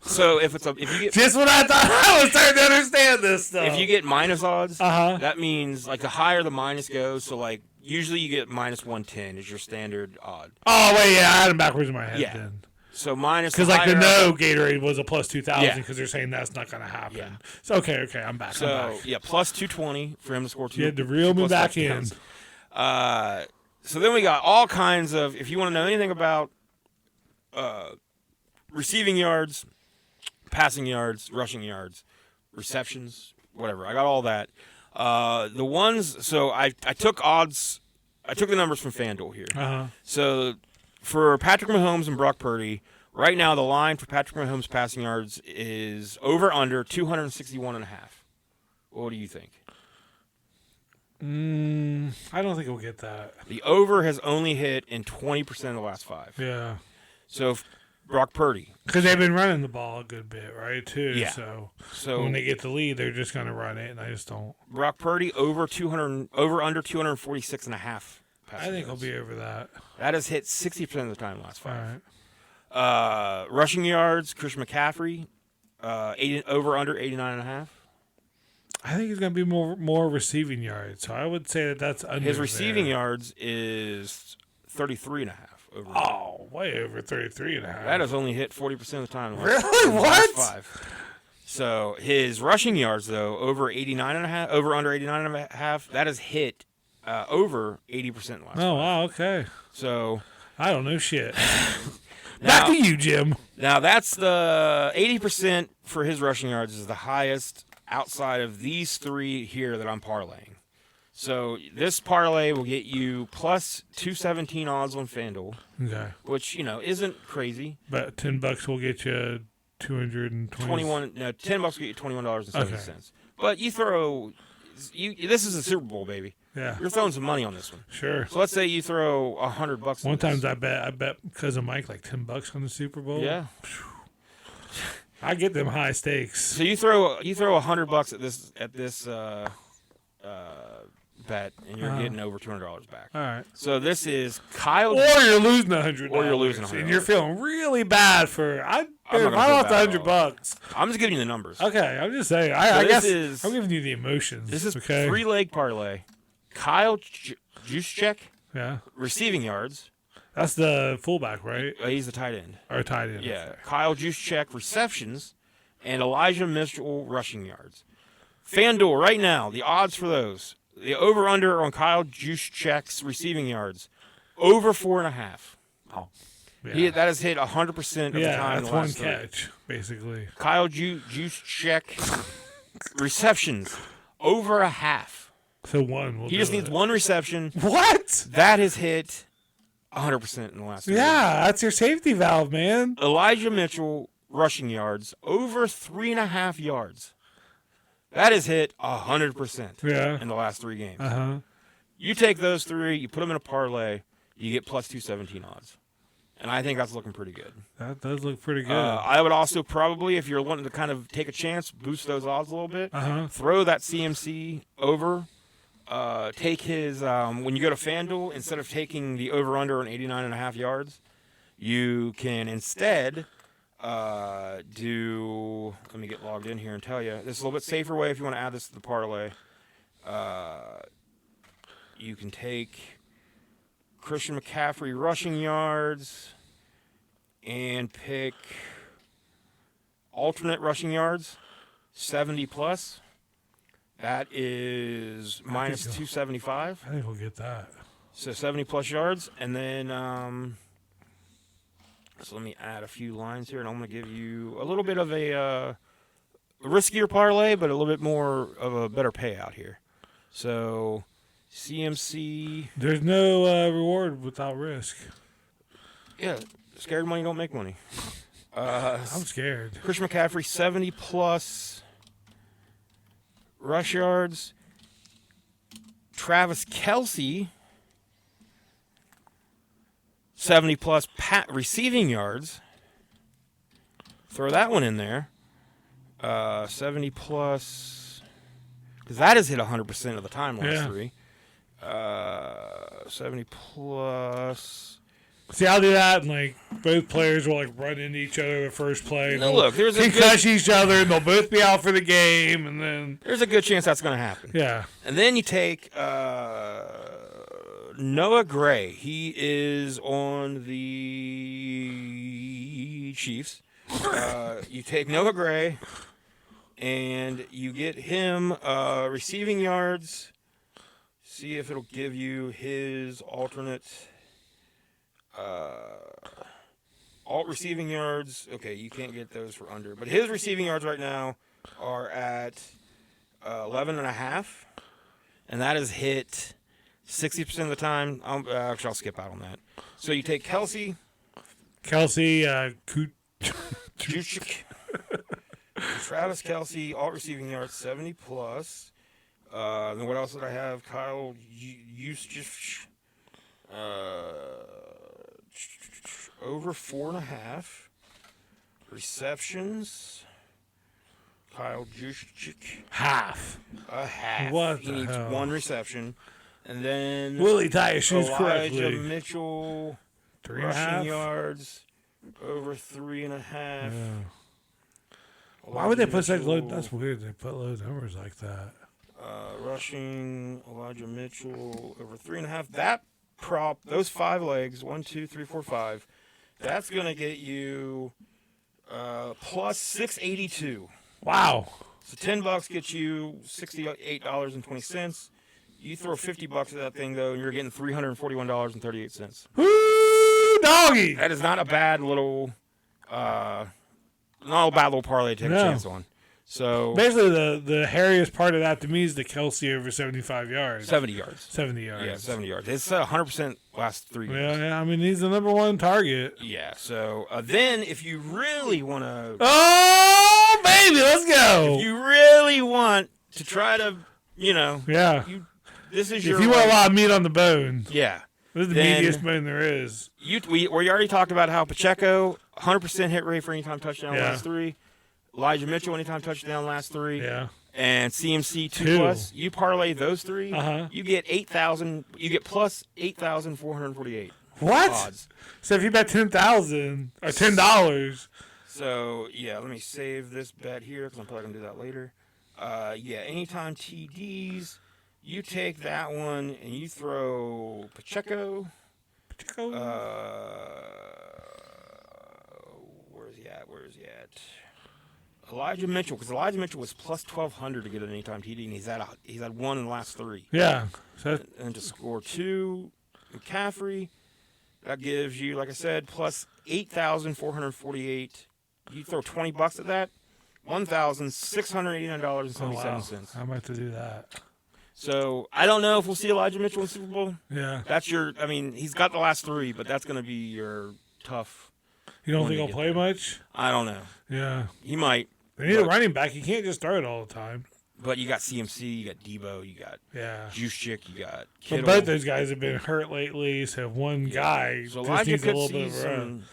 So if you get Just when I thought I was starting to understand this stuff. if you get minus odds, Uh-huh. that means like the higher the minus goes. So like usually you get minus 110 is your standard odd. Oh wait, yeah, I had him backwards in my head Yeah. then. So minus Because like the higher no up- Gatorade was a plus 2,000 Yeah. because they're saying that's not going to happen. Yeah. So okay, I'm back. So I'm back. yeah, plus 220 for him to score 2. You had to reel me 2+ back touchdowns. So then we got all kinds of. If you want to know anything about receiving yards, passing yards, rushing yards, receptions, whatever, I got all that. The ones. So I took odds. I took the numbers from FanDuel here. Uh-huh. So for Patrick Mahomes and Brock Purdy, right now the line for Patrick Mahomes passing yards is over under 261.5. What do you think? I don't think we'll get that. The over has only hit in 20% of the last 5. Yeah. So if Brock Purdy. Because they've been running the ball a good bit, right, too? Yeah. So So when they get the lead, they're just going to run it, and I just don't. Brock Purdy over under 246 and a half. I think he'll be over that. That has hit 60% of the time in the last 5. All right. Rushing yards, Christian McCaffrey, over under 89 and a half. I think he's going to be more receiving yards, so I would say that's under His receiving there. yards is 33 and a half. Over Oh, way over 33 and a half. that has only hit 40% of the time. Really? What? 5. So his rushing yards, though, over 89 and a half, over under 89 and a half, that has hit over 80% in the last 5. Wow, okay. So I don't know shit. now, Back to you, Jim. now that's the 80% for his rushing yards is the highest outside of these 3 here that I'm parlaying. So this parlay will get you plus 217 odds on FanDuel, Okay. which, isn't crazy. But $10 will get you 220. $10 will get you $21.70. Okay. But this is a Super Bowl, baby. Yeah. You're throwing some money on this one. Sure. So let's say you throw $100. One time I bet because of Mike like $10 on the Super Bowl. Yeah. I get them high stakes. So you throw $100 at this bet, and you're getting over $200 back. All right. So this is Kyle. Or you're losing $100. Or you're losing $100. And you're feeling really bad for. I I'm not gonna lost feel bad $100. I'm just giving you the numbers. Okay, I'm just saying. So I this guess is- I'm giving you the emotions. This is okay. 3-leg parlay. Kyle Juszczyk, Yeah, receiving yards. that's the fullback, right? He's the tight end. Or tight end. Yeah. Kyle Juszczyk, receptions, and Elijah Mitchell, rushing yards. FanDuel, right now, the odds for those. The over-under on Kyle Juszczyk's receiving yards, over 4.5. Yeah. That has hit 100% of the Yeah, time in that's the one last 3. catch, basically. Kyle Juszczyk, receptions, over a half. So one. He just needs one reception. What? That has hit 100% in the last 3 weeks. Yeah, that's your safety valve, man. Elijah Mitchell, rushing yards, over 3.5 yards. That has hit 100% Yeah. in the last 3 games. Uh-huh. You take those 3, you put them in a parlay, you get plus 217 odds. And I think that's looking pretty good. That does look pretty good. I would also probably, if you're wanting to kind of take a chance, boost those odds a little bit. Uh-huh. Throw that CMC over. Take his, when you go to FanDuel, instead of taking the over-under on 89.5 yards, you can instead do, let me get logged in here and tell you. This is a little bit safer way if you want to add this to the parlay. You can take Christian McCaffrey rushing yards and pick alternate rushing yards, 70 plus. That is minus 275. I think we'll get that. So 70 plus yards. And then, so let me add a few lines here, and I'm going to give you a little bit of a riskier parlay, but a little bit more of a better payout here. So CMC. There's no reward without risk. Yeah, scared money don't make money. I'm scared. Christian McCaffrey, 70 plus rush yards. Travis Kelce, 70 plus receiving yards. Throw that one in there. 70 plus, because that has hit 100% of the time last 3. 70 plus. See, I'll do that, and like both players will like run into each other the first play. Now, look, there's a concuss each other, and they'll both be out for the game, and then there's a good chance that's going to happen. yeah. And then you take Noah Gray. He is on the Chiefs. You take Noah Gray, and you get him receiving yards. See if it'll give you his alternate alt receiving yards. Okay, you can't get those for under. But his receiving yards right now are at 11.5. And that is hit 60% of the time. Actually, I'll skip out on that. So you take Kelce. Juszczyk. Travis Kelce, alt receiving yards, 70 plus. Then what else did I have? Kyle Juszczyk. Over 4.5 receptions. Kyle Juszczyk. Half. A half. What he the needs hell? 1 reception. And then Will he tie his shoes Elijah correctly? Mitchell. 3.5 rushing yards. Over 3.5. Yeah. Why Elijah would they put such low? Mitchell, That's weird. They put low numbers like that. rushing Elijah Mitchell over 3.5. That prop, those 5 legs, 1, 2, 3, 4, 5. That's gonna get you plus 682. Wow. So $10 gets you $68.20. You throw $50 at that thing though, and you're getting $341.38. Woo, doggy. That is not a bad little, not a bad little parlay to take a chance on. So basically, the hairiest part of that to me is the Kelsey over 75 yards. 70 yards. 70 yards. Yeah, 70 yards. It's 100% last 3 games. Yeah, I mean, he's the number 1 target. Yeah. So then, if you really want to, Oh, baby, let's go. if you really want to try to, Yeah. this is If your. you want a lot of meat on the bone, Yeah. this is the Then- meatiest bone there is. We already talked about how Pacheco 100% hit rate for anytime touchdown Yeah. last 3. Elijah Mitchell anytime touchdown last 3. Yeah. And CMC 2 2. plus. You parlay those 3. Uh-huh. You get 8,000. You get plus 8,448 What? odds. So if you bet 10,000 or $10, So yeah, let me save this bet here because I'm probably gonna do that later. Yeah, anytime TDs. You take that one and you throw Pacheco. Where's he at? Elijah Mitchell, because Elijah Mitchell was plus 1,200 to get an anytime TD, and he's had 1 in the last 3. yeah. So And to score 2, McCaffrey, that gives you, like I said, plus 8,448. You throw $20 at that, $1,689.77. I might have to do that. So I don't know if we'll see Elijah Mitchell in the Super Bowl. Yeah. That's he's got the last 3, but that's going to be your tough. You don't When think you he'll get play there. much? I don't know. Yeah. He might. They need a But- running back. You can't just throw it all the time. But you got CMC, you got Debo, you got Yeah. Juszczyk, you got But Kittle. both those guys have been hurt lately, so one guy So just Elijah needs a could little see bit of a run. some.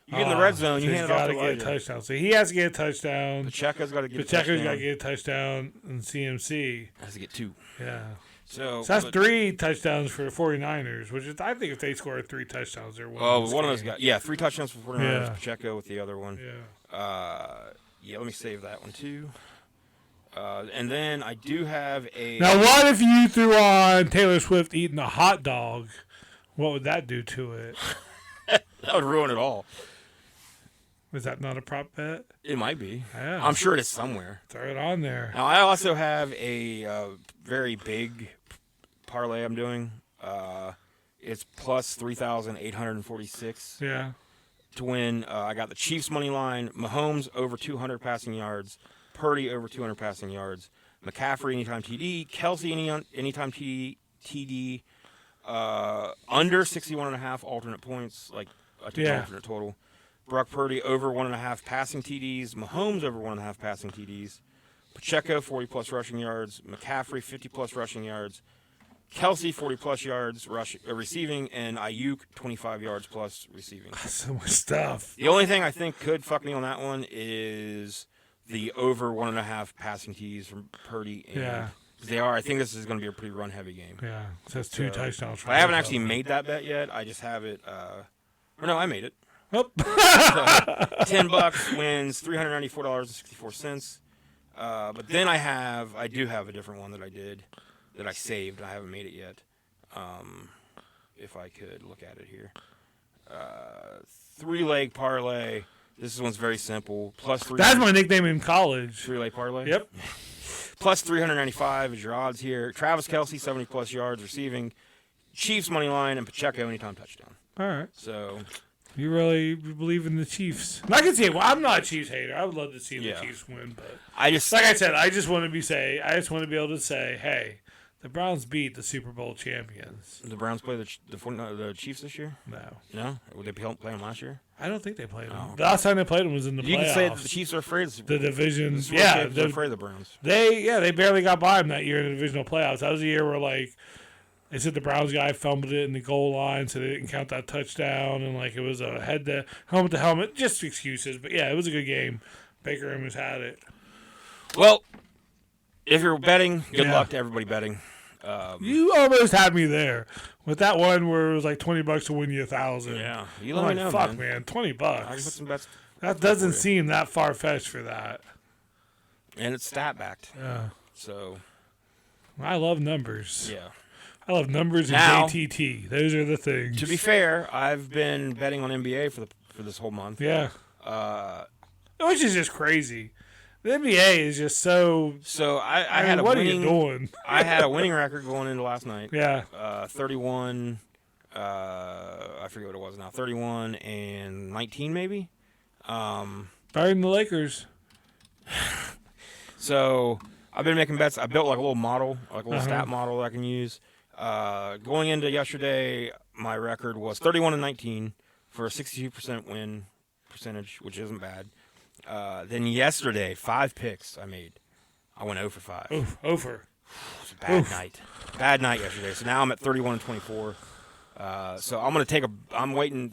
You get in the red zone, you so hand he's it off gotta to get a Elijah. touchdown. So he has to get a touchdown. Pacheco's got to get a Pacheco's touchdown. got to get a touchdown, and CMC. Has to get 2. Yeah. So So that's but- 3 touchdowns for the 49ers, which is, I think if they score 3 touchdowns, they're winning. Oh, this one of those game. guys. Yeah, 3 touchdowns for 49ers. Yeah. Pacheco with the other one. Yeah. Yeah, let me save that one too. And then I do have a. Now, what if you threw on Taylor Swift eating a hot dog? What would that do to it? That would ruin it all. Is that not a prop bet? It might be. Yeah. I'm sure it is somewhere. Throw it on there. Now, I also have a very big parlay I'm doing. It's plus 3,846 Yeah. to win. I got the Chiefs money line, Mahomes over 200 passing yards, Purdy over 200 passing yards, McCaffrey anytime TD, Kelsey anytime TD, under 61.5 alternate points, like a Yeah. alternate total. Brock Purdy over 1.5 passing TDs, Mahomes over 1.5 passing TDs, Pacheco 40+ rushing yards, McCaffrey 50+ rushing yards, Kelsey 40+ yards receiving, and Ayuk 25 yards plus receiving. So much stuff. The only thing I think could fuck me on that one is the over 1.5 passing TDs from Purdy. And Yeah. They are. I think this is going to be a pretty run-heavy game. Yeah. So that's 2 So, touchdowns. For I haven't both actually of them. made that bet yet. I just have it. Or no, I made it. Oh. $10 wins $394.64. But then I do have a different one that I did that I saved. I haven't made it yet. If I could look at it here. 3-leg parlay. This one's very simple. Plus 3. That's my nickname in college. 3-leg parlay. Yep. Plus 395 is your odds here. Travis Kelsey 70+ yards receiving. Chiefs money line and Pacheco anytime touchdown. All right. So You really believe in the Chiefs? And I can see it. Well, I'm not a Chiefs hater. I would love to see the Yeah. Chiefs win, but I just like I said, I just want to be able to say, hey, the Browns beat the Super Bowl champions. the Browns play the Chiefs this year. No, No, would they play them last year? I don't think they played them. Oh, okay. The last time they played them was in the playoffs. You can say that the Chiefs are afraid. The divisions. Yeah, they're afraid of the Browns. They barely got by them that year in the divisional playoffs. That was the year where like they said the Browns guy fumbled it in the goal line, so they didn't count that touchdown, and like it was a helmet to helmet, just excuses. But yeah, it was a good game. Baker almost had it. Well, if you're betting, good luck to everybody betting. You almost had me there with that one where it was like $20 to win you 1,000. Yeah, you let me know, fuck, man, $20. I can put some bets. That doesn't seem that far fetched for that. And it's stat backed. Yeah. So. I love numbers. Yeah. I love numbers and Now, JTT. Those are the things. To be fair, I've been betting on NBA for this whole month. Yeah. Which is just crazy. The NBA is just so. So I had a what winning. are you doing? I had a winning record going into last night. Yeah. 31. I forget what it was now. 31 and 19 maybe. Better than the Lakers. So I've been making bets. I built like a little model, like a little stat model that I can use. Going into yesterday, my record was 31 and 19 for a 62% win percentage, which isn't bad. Then yesterday, 5 picks I made. I went 0 for 5. Oof, over. It was a bad night. Bad night yesterday. So now I'm at 31 and 24. So I'm gonna take a. I'm waiting.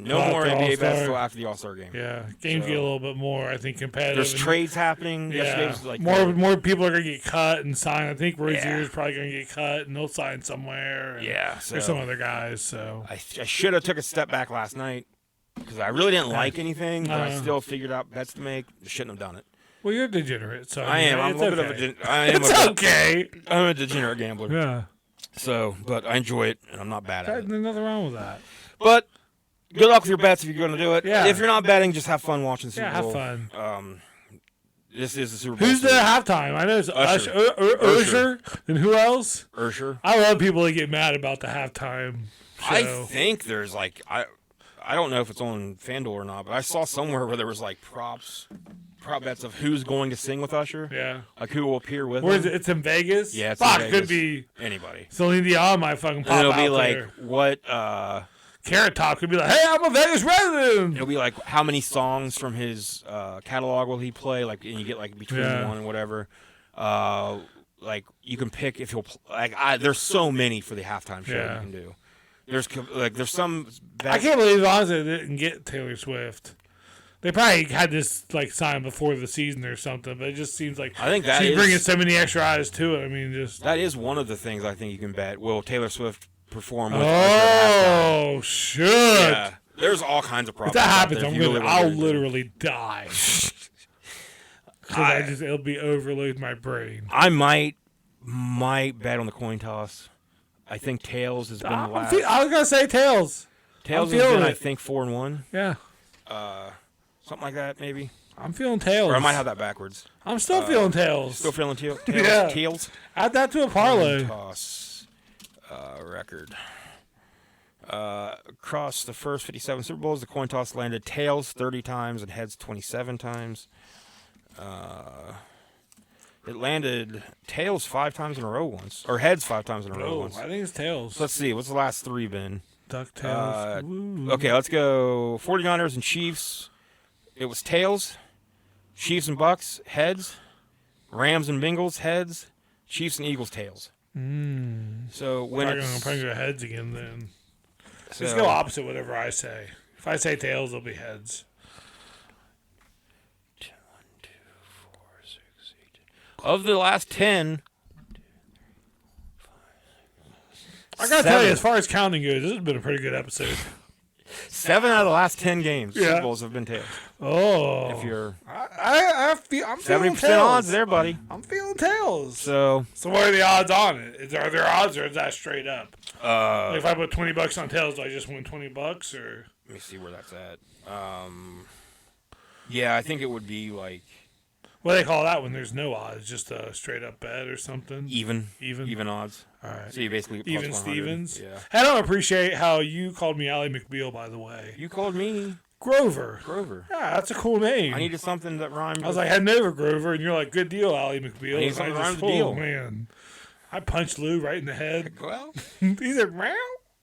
No more NBA bets until after the All-Star game. Yeah, games get a little bit more, I think, competitive. There's trades happening. Yeah, was like more people are gonna get cut and sign. I think Rozier's probably gonna get cut and they'll sign somewhere. And So there's some other guys. So I should have took a step back last night because I really didn't like anything, but I still figured out bets to make. Shouldn't have done it. Well, you're a degenerate, so I am. I'm a little bit of a. It's okay. I'm a degenerate gambler. Yeah. So, but I enjoy it, and I'm not bad at it. There's nothing wrong with that. But good luck with your bets if you're going to do it. Yeah. If you're not betting, just have fun watching Super Bowl. Yeah, have fun. This is the Super Bowl. Who's the halftime? I know it's Usher. And who else? Usher. I love people that get mad about the halftime show. I think there's like I don't know if it's on FanDuel or not, but I saw somewhere where there was like prop bets of who's going to sing with Usher. Yeah. Like who will appear with Where him. is it? It's in Vegas? Yeah, it's Fuck, in Vegas. could be Anybody. Celine Dion might fucking pop And it'll out be like there. what Carrot Top could be like, hey, I'm a Vegas resident. it'll be like how many songs from his catalog will he play? Like, and you get like between one and whatever. Like you can pick if he'll there's so many for the halftime show you can do. There's some. I can't believe honestly they didn't get Taylor Swift. They probably had this like signed before the season or something, but it just seems like I think that she's is, bringing so many extra eyes to it. I mean, just that is one of the things I think you can bet. Will Taylor Swift perform with Usher at halftime? Shit! Yeah, there's all kinds of problems. If that happens, I'll literally die. Because it'll be overload my brain. I might bet on the coin toss. I think tails has been the last. I was gonna say tails. Tails has been, I think, 4-1. Yeah. Something like that, maybe. I'm feeling tails. Or I might have that backwards. I'm still feeling tails. Still feeling tails? Yeah. Tails? Add that to a parlay. Coin toss record. Across the first 57 Super Bowls, the coin toss landed tails 30 times and heads 27 times. It landed tails 5 times in a row once, or heads 5 times in a row once. I think it's tails. So let's see. What's the last 3 been? DuckTales. Okay, let's go 49ers and Chiefs. It was tails. Chiefs and Bucks, heads. Rams and Bengals, heads. Chiefs and Eagles, tails. So when I'm it's... going to go heads again then. So, Just go opposite whatever I say. If I say tails, it'll be heads. 1, 2, 4, 6, 8. Of the last 10... I gotta tell you, as far as counting goes, this has been a pretty good episode. 7 out of the last 10 games, Super Bowls have been tails. Oh, If you're I'm feeling 70% tails. odds there, buddy. I'm feeling tails. So what are the odds on it? Are there odds, or is that straight up? Like if I put $20 on tails, do I just win $20, or? let me see where that's at. Yeah, I think it would be like What do they call that when there's no odds? Just a straight up bet or something? even Even odds. All right. So you basically get Even plus 100. Stevens? Yeah. I don't appreciate how you called me Ally McBeal, by the way. You called me Grover. Grover. Yeah, that's a cool name. I needed something that rhymed. I was like, heading over, Grover, and you're like, good deal, Ally McBeal. I need And something just to rhyme with deal. man. I punched Lou right in the head. well, He said, meow.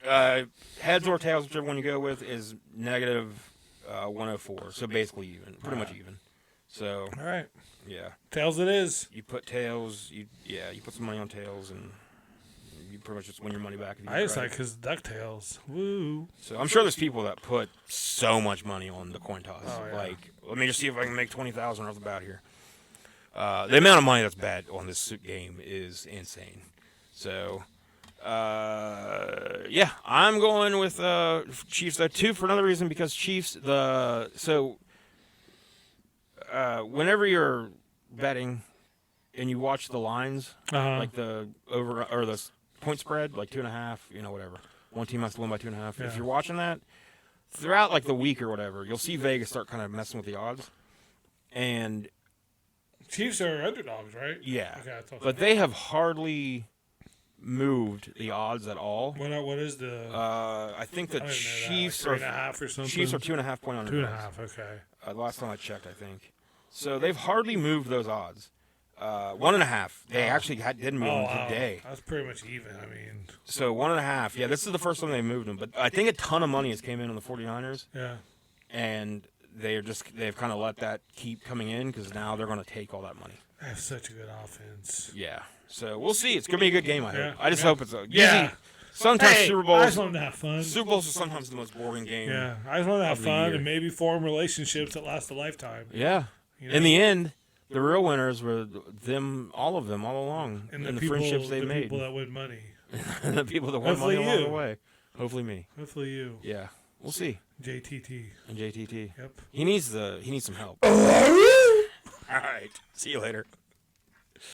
Heads or tails, whichever one you go with, is negative 104. So basically even, pretty much even. So All right. yeah, Tails it is. you put tails. You put some money on tails, and you pretty much just win your money back. If you I just get like right. his DuckTales. Woo. So I'm sure there's people that put so much money on the coin toss. Oh, yeah. Like, let me just see if I can make 20,000 off the bat here. The amount of money that's bet on this game is insane. So, yeah, I'm going with Chiefs too for another reason, because Chiefs whenever you're betting and you watch the lines, like the over or the point spread, like 2.5, whatever. One team has to win by 2.5. Yeah. If you're watching that throughout like the week or whatever, you'll see Vegas start kind of messing with the odds, and Chiefs are underdogs, right? yeah, Okay, I thought but they have hardly moved the odds at all. What is the? I think the I didn't know that, Chiefs like are 3.5 or something. Chiefs are 2.5 point underdogs. 2.5. Okay. Last time I checked, I think. So they've hardly moved those odds. 1.5. They actually did move them today. That's pretty much even. I mean. So 1.5. Yeah, this is the first time they moved them. But I think a ton of money has came in on the 49ers. Yeah. And they've kind of let that keep coming in, because now they're going to take all that money. They have such a good offense. Yeah. So we'll see. It's going to be a good game, I hope. Yeah. I just hope it's a Yeah. Sometimes Hey, Super I Bowls. just want to have fun. Super Bowls are sometimes the most boring game. Yeah, I just want to have of the fun year. and maybe form relationships that last a lifetime. Yeah. You know? In the end, the real winners were all of them, all along, and the people, friendships they the made. people that win money. And the people that won money Hopefully along you. the way. Hopefully me. Hopefully you. Yeah. We'll see. JTT. And JTT. Yep. He needs some help. All right. See you later.